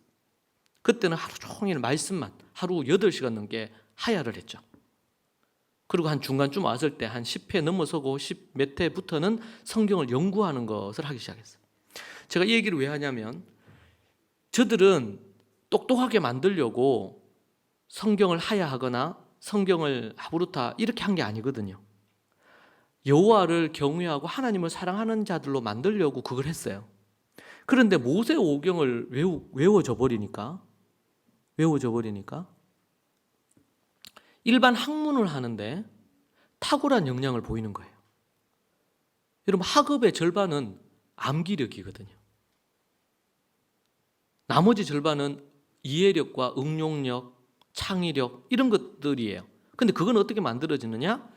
그때는 하루 종일 말씀만 하루 8시간 넘게 하야를 했죠. 그리고 한 중간쯤 왔을 때 한 10회 넘어서고 10 몇 회부터는 성경을 연구하는 것을 하기 시작했어요. 제가 이 얘기를 왜 하냐면, 저들은 똑똑하게 만들려고 성경을 하야하거나 성경을 하부르타 이렇게 한 게 아니거든요. 여호와를 경외하고 하나님을 사랑하는 자들로 만들려고 그걸 했어요. 그런데 모세오경을 외워져 버리니까 일반 학문을 하는데 탁월한 역량을 보이는 거예요. 여러분, 학업의 절반은 암기력이거든요. 나머지 절반은 이해력과 응용력, 창의력 이런 것들이에요. 근데 그건 어떻게 만들어지느냐?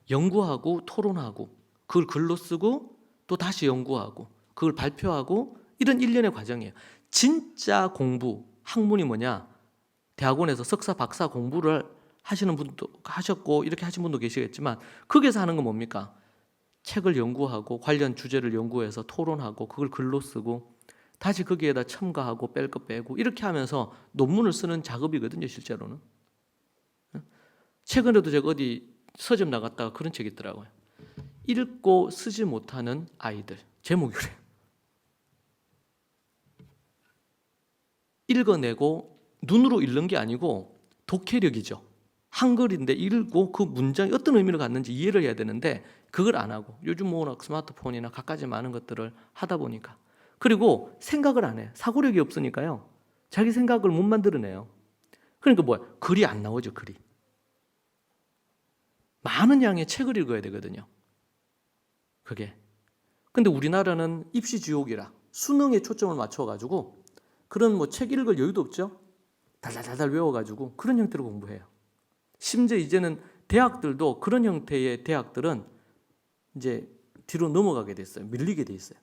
연구하고 토론하고 그걸 글로 쓰고 또 다시 연구하고 그걸 발표하고, 이런 일련의 과정이에요. 진짜 공부, 학문이 뭐냐? 대학원에서 석사, 박사 공부를 하시는 분도 하셨고 이렇게 하신 분도 계시겠지만, 거기서 하는 건 뭡니까? 책을 연구하고 관련 주제를 연구해서 토론하고 그걸 글로 쓰고 다시 거기에다 첨가하고 뺄 거 빼고 이렇게 하면서 논문을 쓰는 작업이거든요, 실제로는. 최근에도 제가 어디 서점 나갔다가 그런 책이 있더라고요. 읽고 쓰지 못하는 아이들. 제목이 그래요. 읽어내고 눈으로 읽는 게 아니고 독해력이죠. 한글인데 읽고 그 문장이 어떤 의미를 갖는지 이해를 해야 되는데 그걸 안 하고, 요즘 뭐 스마트폰이나 갖가지 많은 것들을 하다 보니까, 그리고 생각을 안 해. 사고력이 없으니까요. 자기 생각을 못 만들어내요. 그러니까 뭐야? 글이 안 나오죠, 글이. 많은 양의 책을 읽어야 되거든요. 그게. 근데 우리나라는 입시 지옥이라 수능에 초점을 맞춰가지고 그런 뭐 책 읽을 여유도 없죠. 달달달달 외워가지고 그런 형태로 공부해요. 심지어 이제는 대학들도 그런 형태의 대학들은 이제 뒤로 넘어가게 됐어요. 밀리게 돼 있어요.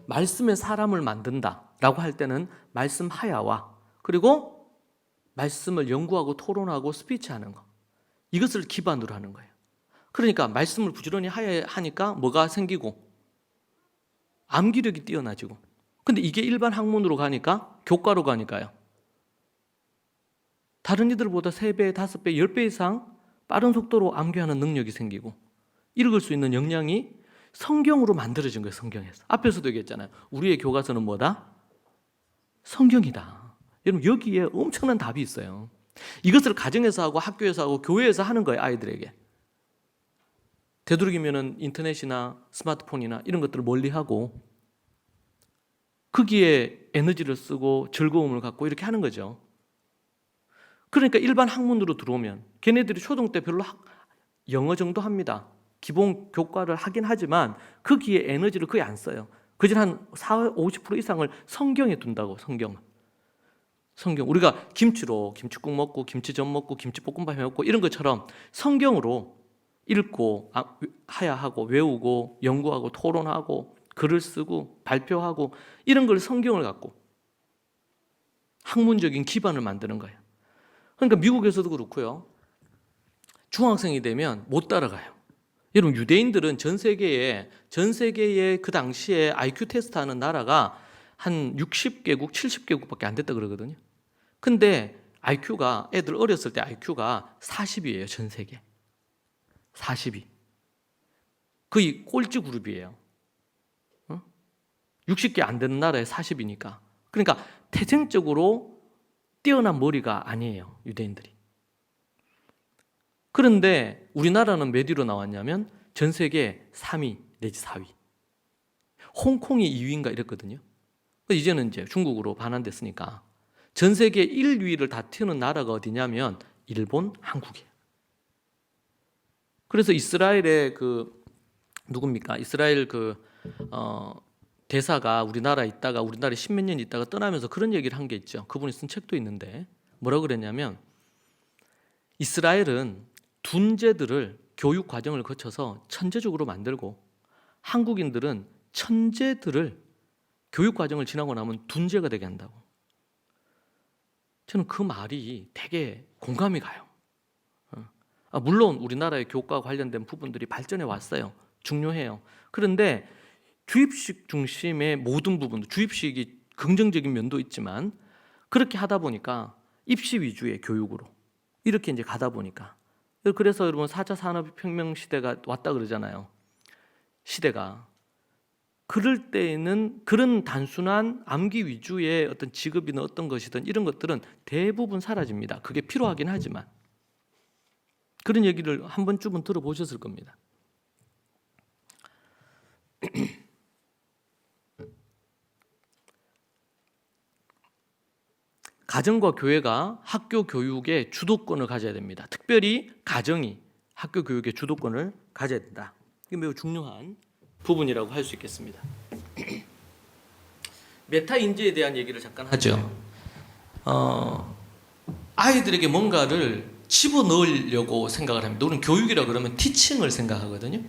말씀의 사람을 만든다라고 할 때는 말씀 하야와 그리고 말씀을 연구하고 토론하고 스피치하는 거, 이것을 기반으로 하는 거예요. 그러니까 말씀을 부지런히 하니까 뭐가 생기고 암기력이 뛰어나지고, 근데 이게 일반 학문으로 가니까, 교과로 가니까요, 다른 이들보다 3배, 5배, 10배 이상 빠른 속도로 암기하는 능력이 생기고 읽을 수 있는 역량이 성경으로 만들어진 거예요. 성경에서. 앞에서도 얘기했잖아요. 우리의 교과서는 뭐다? 성경이다. 여러분, 여기에 엄청난 답이 있어요. 이것을 가정에서 하고 학교에서 하고 교회에서 하는 거예요. 아이들에게. 되도록이면 인터넷이나 스마트폰이나 이런 것들을 멀리하고 거기에 에너지를 쓰고 즐거움을 갖고 이렇게 하는 거죠. 그러니까 일반 학문으로 들어오면 걔네들이 초등 때 별로 영어 정도 합니다. 기본 교과를 하긴 하지만 거기에 에너지를 거의 안 써요. 그중 한 40, 50% 이상을 성경에 둔다고. 성경. 우리가 김치로 김치국 먹고 김치전 먹고 김치볶음밥 해 먹고 이런 것처럼 성경으로 읽고 해야 하고 외우고 연구하고 토론하고 글을 쓰고 발표하고 이런 걸 성경을 갖고 학문적인 기반을 만드는 거예요. 그러니까 미국에서도 그렇고요. 중학생이 되면 못 따라가요. 여러분 유대인들은 전 세계에 그 당시에 IQ 테스트하는 나라가 한 60개국, 70개국밖에 안 됐다 그러거든요. 근데 IQ가 애들 어렸을 때 IQ가 40이에요. 전 세계. 42. 거의 꼴찌 그룹이에요. 60개 안 되는 나라에 40이니까. 그러니까 태생적으로 뛰어난 머리가 아니에요. 유대인들이. 그런데 우리나라는 몇 위로 나왔냐면 전 세계 3위 내지 4위. 홍콩이 2위인가 이랬거든요. 이제는 이제 중국으로 반환됐으니까 전 세계 1위를 다투는 나라가 어디냐면 일본, 한국이에요. 그래서 이스라엘의 누굽니까? 이스라엘 대사가 우리나라에 있다가 우리나라에 십몇 년 있다가 떠나면서 그런 얘기를 한 게 있죠. 그분이 쓴 책도 있는데 뭐라 그랬냐면 이스라엘은 둔재들을 교육 과정을 거쳐서 천재적으로 만들고 한국인들은 천재들을 교육 과정을 지나고 나면 둔재가 되게 한다고. 저는 그 말이 되게 공감이 가요. 물론 우리나라의 교육과 관련된 부분들이 발전해 왔어요. 중요해요. 그런데 주입식 중심의 모든 부분, 주입식이 긍정적인 면도 있지만 그렇게 하다 보니까 입시 위주의 교육으로 이렇게 이제 가다 보니까 그래서 여러분 4차 산업혁명 시대가 왔다 그러잖아요. 시대가. 그럴 때에는 그런 단순한 암기 위주의 어떤 직업이나 어떤 것이든 이런 것들은 대부분 사라집니다. 그게 필요하긴 하지만 그런 얘기를 한 번쯤은 들어보셨을 겁니다. 가정과 교회가 학교 교육의 주도권을 가져야 됩니다. 특별히 가정이 학교 교육의 주도권을 가져야 된다. 이게 매우 중요한 부분이라고 할 수 있겠습니다. 메타 인지에 대한 얘기를 잠깐 하죠. 아이들에게 뭔가를 집어넣으려고 생각을 합니다. 우리는 교육이라 그러면 티칭을 생각하거든요.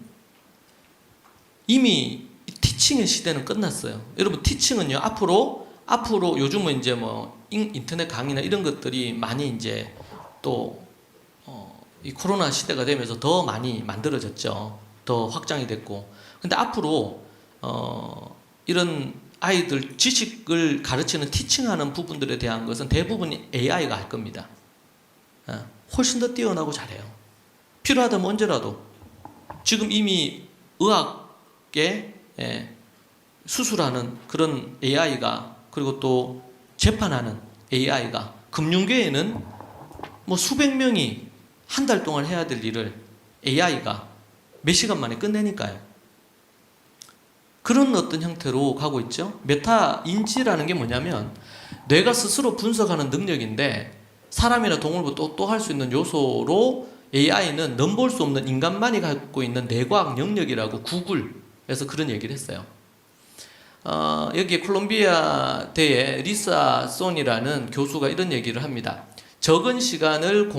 이미 티칭의 시대는 끝났어요. 여러분 티칭은요 앞으로 요즘은 이제 뭐 인터넷 강의나 이런 것들이 많이 이제 또 이 코로나 시대가 되면서 더 많이 만들어졌죠. 더 확장이 됐고. 근데 앞으로 이런 아이들 지식을 가르치는 티칭하는 부분들에 대한 것은 대부분 AI가 할 겁니다. 훨씬 더 뛰어나고 잘해요. 필요하다면 언제라도. 지금 이미 의학계 수술하는 그런 AI가 그리고 또 재판하는 AI가 금융계에는 뭐 수백 명이 한 달 동안 해야 될 일을 AI가 몇 시간 만에 끝내니까요. 그런 어떤 형태로 가고 있죠. 메타 인지라는 게 뭐냐면 뇌가 스스로 분석하는 능력인데 사람이나 동물보다 또 할 수 있는 요소로 AI는 넘볼 수 없는 인간만이 갖고 있는 뇌과학 영역이라고 구글에서 그런 얘기를 했어요. 여기 콜롬비아 대의 리사 손이라는 교수가 이런 얘기를 합니다. 적은 시간을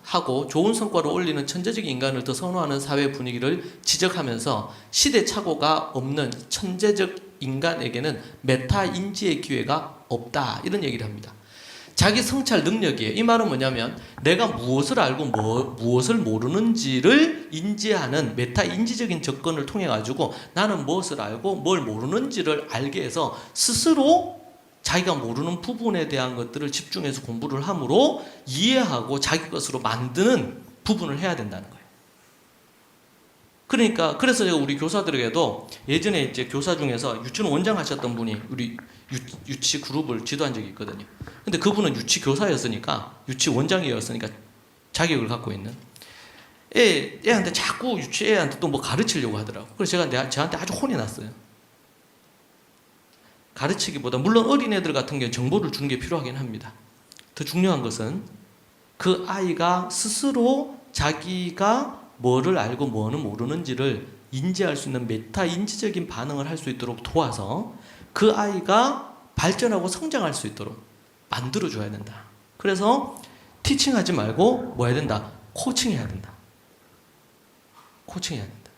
하고 좋은 성과를 올리는 천재적 인간을 더 선호하는 사회 분위기를 지적하면서 시대착오가 없는 천재적 인간에게는 메타 인지의 기회가 없다. 이런 얘기를 합니다. 자기 성찰 능력이에요. 이 말은 뭐냐면 내가 무엇을 알고 무엇을 모르는지를 인지하는 메타 인지적인 접근을 통해 가지고 나는 무엇을 알고 뭘 모르는지를 알게 해서 스스로 자기가 모르는 부분에 대한 것들을 집중해서 공부를 함으로 이해하고 자기 것으로 만드는 부분을 해야 된다는 거예요. 그러니까 그래서 제가 우리 교사들에게도 예전에 이제 교사 중에서 유치원 원장 하셨던 분이 우리 유치 그룹을 지도한 적이 있거든요. 근데 그분은 유치 교사였으니까 유치 원장이었으니까 자격을 갖고 있는 애한테 자꾸 유치 애한테 또 뭐 가르치려고 하더라고. 그래서 제가 저한테 아주 혼이 났어요. 가르치기보다 물론 어린애들 같은 경우는 정보를 주는 게 필요하긴 합니다. 더 중요한 것은 그 아이가 스스로 자기가 뭐를 알고 뭐는 모르는지를 인지할 수 있는 메타 인지적인 반응을 할 수 있도록 도와서 그 아이가 발전하고 성장할 수 있도록 만들어줘야 된다. 그래서 티칭하지 말고 뭐 해야 된다? 코칭해야 된다. 코칭해야 된다.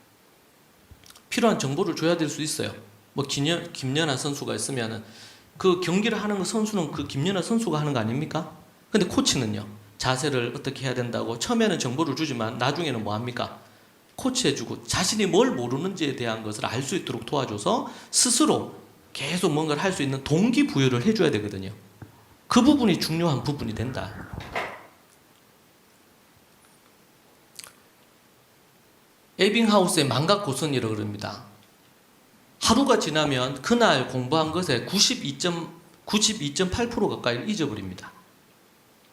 필요한 정보를 줘야 될 수 있어요. 뭐 김연아 선수가 있으면은 그 경기를 하는 그 선수는 그 김연아 선수가 하는 거 아닙니까? 근데 코치는요, 자세를 어떻게 해야 된다고 처음에는 정보를 주지만 나중에는 뭐 합니까? 코치해주고 자신이 뭘 모르는지에 대한 것을 알 수 있도록 도와줘서 스스로 계속 뭔가를 할 수 있는 동기부여를 해줘야 되거든요. 그 부분이 중요한 부분이 된다. 에빙하우스의 망각고선이라고 그럽니다. 하루가 지나면 그날 공부한 것에 92.8% 가까이 잊어버립니다.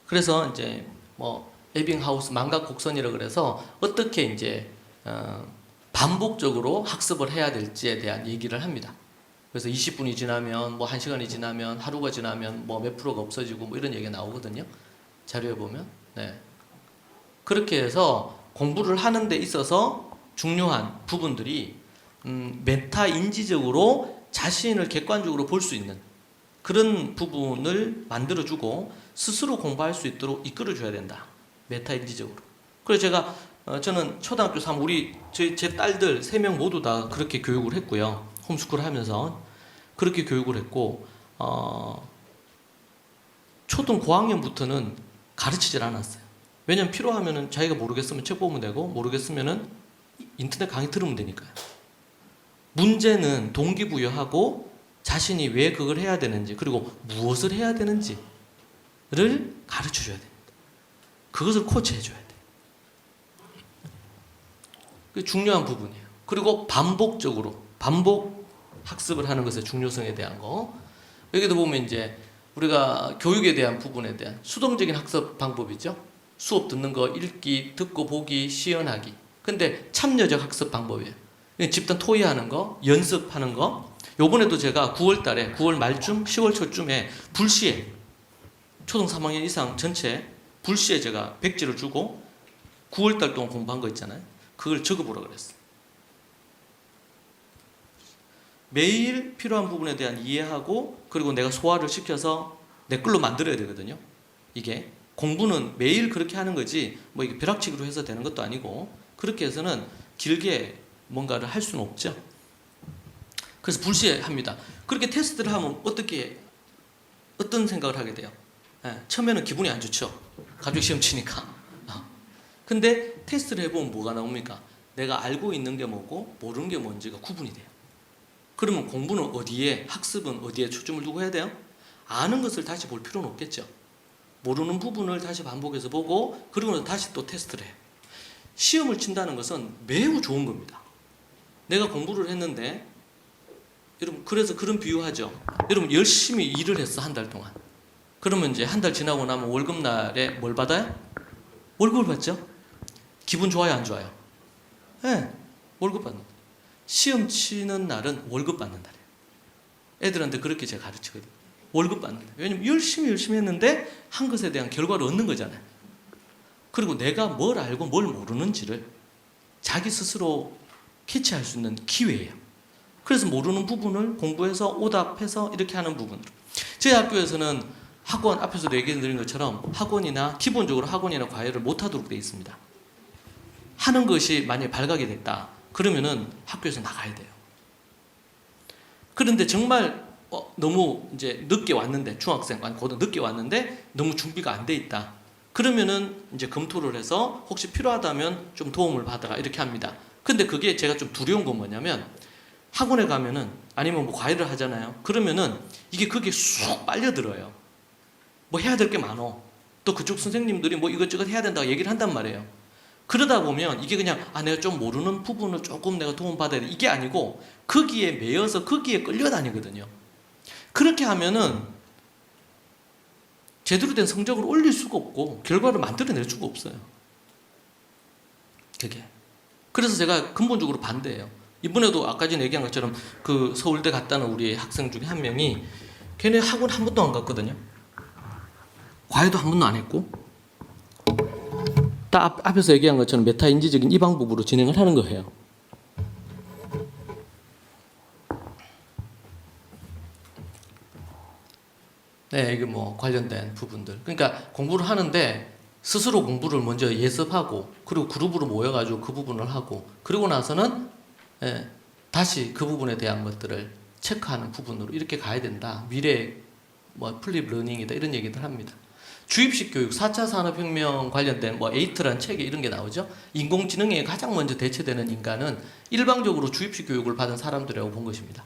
그래서 이제 뭐 에빙하우스 망각곡선이라고 그래서 어떻게 이제 반복적으로 학습을 해야 될지에 대한 얘기를 합니다. 그래서 20분이 지나면 뭐 1시간이 지나면 하루가 지나면 뭐 몇 프로가 없어지고 뭐 이런 얘기가 나오거든요. 자료에 보면. 네. 그렇게 해서 공부를 하는 데 있어서 중요한 부분들이 메타 인지적으로 자신을 객관적으로 볼 수 있는 그런 부분을 만들어주고 스스로 공부할 수 있도록 이끌어줘야 된다. 메타 인지적으로. 그래서 제가 저는 초등학교 3 우리 제 딸들 3명 모두 다 그렇게 교육을 했고요. 홈스쿨 하면서 그렇게 교육을 했고 초등 고학년부터는 가르치질 않았어요. 왜냐면 필요하면은 자기가 모르겠으면 책 보면 되고 모르겠으면은 인터넷 강의 들으면 되니까요. 문제는 동기부여하고 자신이 왜 그걸 해야 되는지 그리고 무엇을 해야 되는지를 가르쳐줘야 됩니다. 그것을 코치해줘야 돼요. 그게 중요한 부분이에요. 그리고 반복적으로 반복 학습을 하는 것의 중요성에 대한 거. 여기도 보면 이제 우리가 교육에 대한 부분에 대한 수동적인 학습 방법이죠. 수업 듣는 거 읽기, 듣고 보기, 시연하기. 근데 참여적 학습 방법이에요. 집단 토의하는 거, 연습하는 거. 요번에도 제가 9월 달에 9월 말쯤 10월 초쯤에 불시에 초등 3학년 이상 전체 불시에 제가 백지를 주고 9월 달 동안 공부한 거 있잖아요. 그걸 적어보라 그랬어요. 매일 필요한 부분에 대한 이해하고 그리고 내가 소화를 시켜서 내 걸로 만들어야 되거든요. 이게 공부는 매일 그렇게 하는 거지 뭐 이게 벼락치기로 해서 되는 것도 아니고 그렇게 해서는 길게 뭔가를 할 수는 없죠. 그래서 불시에 합니다. 그렇게 테스트를 하면 어떤 생각을 하게 돼요? 처음에는 기분이 안 좋죠. 갑자기 시험 치니까. 근데 테스트를 해보면 뭐가 나옵니까? 내가 알고 있는 게 뭐고 모르는 게 뭔지가 구분이 돼요. 그러면 공부는 어디에, 학습은 어디에 초점을 두고 해야 돼요? 아는 것을 다시 볼 필요는 없겠죠. 모르는 부분을 다시 반복해서 보고 그러고 다시 또 테스트를 해요. 시험을 친다는 것은 매우 좋은 겁니다. 내가 공부를 했는데 여러분 그래서 그런 비유하죠. 여러분 열심히 일을 했어 한 달 동안. 그러면 이제 한 달 지나고 나면 월급날에 뭘 받아요? 월급을 받죠. 기분 좋아요 안 좋아요? 네, 월급 받는. 시험 치는 날은 월급 받는 날이에요. 애들한테 그렇게 제가 가르치거든요. 월급 받는 날. 왜냐면 열심히 했는데 한 것에 대한 결과를 얻는 거잖아요. 그리고 내가 뭘 알고 뭘 모르는지를 자기 스스로 캐치할 수 있는 기회예요. 그래서 모르는 부분을 공부해서 오답해서 이렇게 하는 부분으로. 저희 학교에서는 학원 앞에서도 얘기 드린 것처럼 학원이나 기본적으로 학원이나 과외를 못하도록 되어 있습니다. 하는 것이 만약에 발각이 됐다. 그러면은 학교에서 나가야 돼요. 그런데 정말 너무 이제 늦게 왔는데 중학생 아니 고등 늦게 왔는데 너무 준비가 안 돼 있다. 그러면은 이제 검토를 해서 혹시 필요하다면 좀 도움을 받아라 이렇게 합니다. 근데 그게 제가 좀 두려운 건 뭐냐면 학원에 가면은 아니면 뭐 과외를 하잖아요. 그러면은 이게 그게 쑥 빨려들어요. 뭐 해야 될 게 많어. 또 그쪽 선생님들이 뭐 이것저것 해야 된다고 얘기를 한단 말이에요. 그러다 보면 이게 그냥 내가 좀 모르는 부분을 조금 내가 도움 받아야 돼. 이게 아니고 거기에 매여서 거기에 끌려다니거든요. 그렇게 하면은 제대로 된 성적을 올릴 수가 없고 결과를 만들어낼 수가 없어요. 그게. 그래서 제가 근본적으로 반대해요. 이번에도 아까 전에 얘기한 것처럼 그 서울대 갔다는 우리 학생 중에 한 명이 걔네 학원 한 번도 안 갔거든요. 과외도 한 번도 안 했고 딱 앞에서 얘기한 것처럼 메타인지적인 이 방법으로 진행을 하는 거예요. 네, 이게 뭐 관련된 부분들. 그러니까 공부를 하는데 스스로 공부를 먼저 예습하고 그리고 그룹으로 모여가지고 그 부분을 하고 그리고 나서는 다시 그 부분에 대한 것들을 체크하는 부분으로 이렇게 가야 된다. 미래 뭐 플립 러닝이다 이런 얘기들 합니다. 주입식 교육 4차 산업혁명 관련된 뭐 에이트라는 책에 이런 게 나오죠. 인공지능에 가장 먼저 대체되는 인간은 일방적으로 주입식 교육을 받은 사람들이라고 본 것입니다.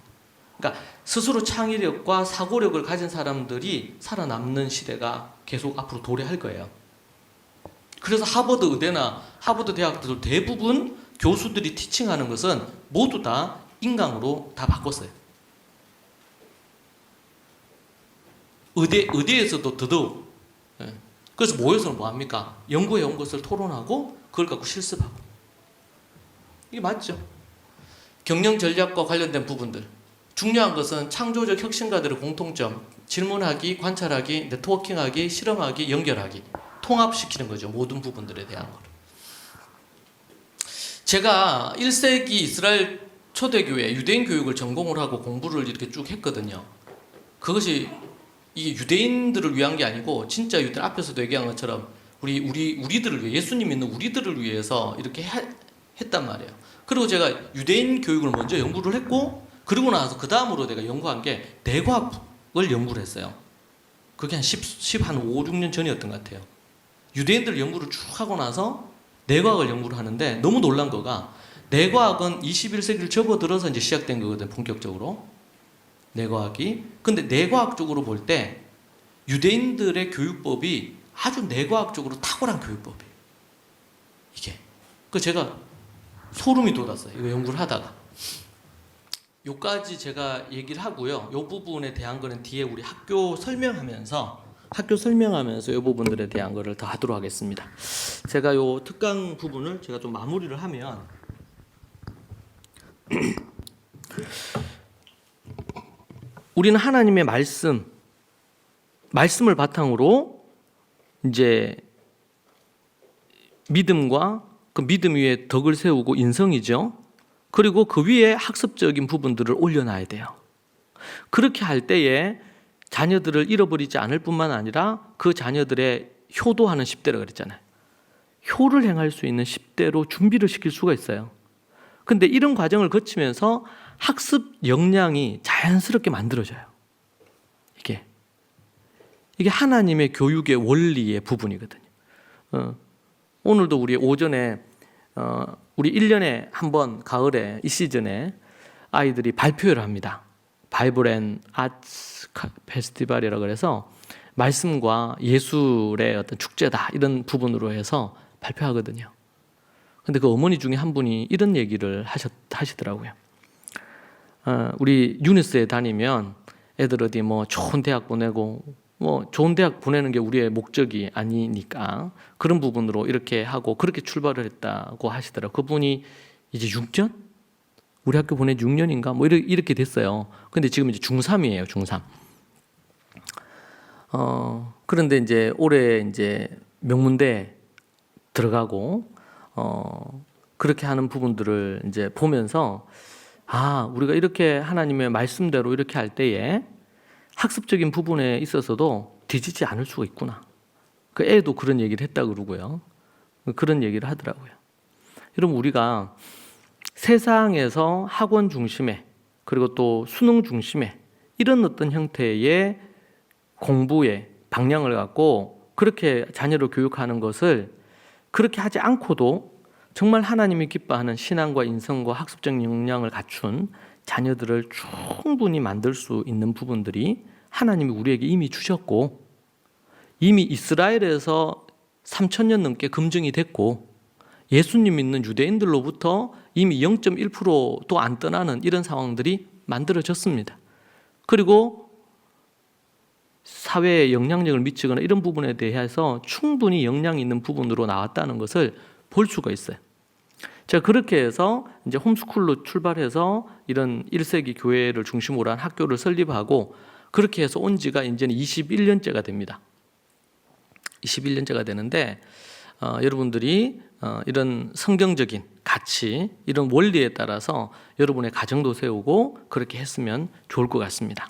그러니까 스스로 창의력과 사고력을 가진 사람들이 살아남는 시대가 계속 앞으로 도래할 거예요. 그래서 하버드 의대나 하버드 대학들도 대부분 교수들이 티칭하는 것은 모두 다 인강으로 다 바꿨어요. 의대에서도 더더욱. 그래서 모여서는 뭐합니까? 연구해온 것을 토론하고 그걸 갖고 실습하고. 이게 맞죠? 경영 전략과 관련된 부분들. 중요한 것은 창조적 혁신가들의 공통점. 질문하기, 관찰하기, 네트워킹하기, 실험하기, 연결하기. 통합시키는 거죠. 모든 부분들에 대한 걸. 제가 1세기 이스라엘 초대교회 유대인 교육을 전공을 하고 공부를 이렇게 쭉 했거든요. 그것이 이게 유대인들을 위한 게 아니고 진짜 유대인 앞에서도 얘기한 것처럼 우리들을 위해 예수님 믿는 우리들을 위해서 이렇게 했단 말이에요. 그리고 제가 유대인 교육을 먼저 연구를 했고 그리고 나서 그 다음으로 내가 연구한 게 내과학을 연구를 했어요. 그게 한 5, 6년 전이었던 것 같아요. 유대인들 연구를 쭉 하고 나서 내과학을 연구를 하는데 너무 놀란 거가 내과학은 21세기를 접어들어서 이제 시작된 거거든, 본격적으로. 내과학이. 근데 내과학적으로 볼 때 유대인들의 교육법이 아주 내과학적으로 탁월한 교육법이에요. 이게. 그 제가 소름이 돋았어요. 이거 연구를 하다가. 요까지 제가 얘기를 하고요. 요 부분에 대한 거는 뒤에 우리 학교 설명하면서 이 부분들에 대한 거를 더 하도록 하겠습니다. 제가 요 특강 부분을 제가 좀 마무리를 하면 우리는 하나님의 말씀을 바탕으로 이제 믿음과 그 믿음 위에 덕을 세우고 인성이죠. 그리고 그 위에 학습적인 부분들을 올려놔야 돼요. 그렇게 할 때에 자녀들을 잃어버리지 않을 뿐만 아니라 그 자녀들의 효도하는 10대라 그랬잖아요. 효를 행할 수 있는 10대로 준비를 시킬 수가 있어요. 근데 이런 과정을 거치면서 학습 역량이 자연스럽게 만들어져요. 이게 하나님의 교육의 원리의 부분이거든요. 오늘도 우리 오전에 우리 1년에 한 번 가을에 이 시즌에 아이들이 발표를 합니다. 바이블 앤 아츠 페스티벌이라고 그래서 말씀과 예술의 어떤 축제다 이런 부분으로 해서 발표하거든요. 근데 그 어머니 중에 한 분이 이런 얘기를 하시더라고요. 우리 유니스에 다니면 애들 어디 뭐 좋은 대학 보내고 뭐 좋은 대학 보내는 게 우리의 목적이 아니니까 그런 부분으로 이렇게 하고 그렇게 출발을 했다고 하시더라고요. 그분이 이제 6년? 우리 학교 보낸 지 6년인가? 뭐 이렇게 됐어요. 근데 지금 이제 중3이에요, 중3. 그런데 이제 올해 이제 명문대 들어가고, 그렇게 하는 부분들을 이제 보면서, 우리가 이렇게 하나님의 말씀대로 이렇게 할 때에 학습적인 부분에 있어서도 뒤지지 않을 수가 있구나. 그 애도 그런 얘기를 했다 그러고요. 그런 얘기를 하더라고요. 여러분, 우리가 세상에서 학원 중심의 그리고 또 수능 중심의 이런 어떤 형태의 공부의 방향을 갖고 그렇게 자녀를 교육하는 것을 그렇게 하지 않고도 정말 하나님이 기뻐하는 신앙과 인성과 학습적 역량을 갖춘 자녀들을 충분히 만들 수 있는 부분들이 하나님이 우리에게 이미 주셨고 이미 이스라엘에서 3,000년 넘게 검증이 됐고 예수님 믿는 유대인들로부터 이미 0.1%도 안 떠나는 이런 상황들이 만들어졌습니다. 그리고 사회에 영향력을 미치거나 이런 부분에 대해서 충분히 영향이 있는 부분으로 나왔다는 것을 볼 수가 있어요. 제가 그렇게 해서 이제 홈스쿨로 출발해서 이런 1세기 교회를 중심으로 한 학교를 설립하고 그렇게 해서 온 지가 이제는 21년째가 됩니다. 21년째가 되는데 여러분들이 이런 성경적인 가치, 이런 원리에 따라서 여러분의 가정도 세우고 그렇게 했으면 좋을 것 같습니다.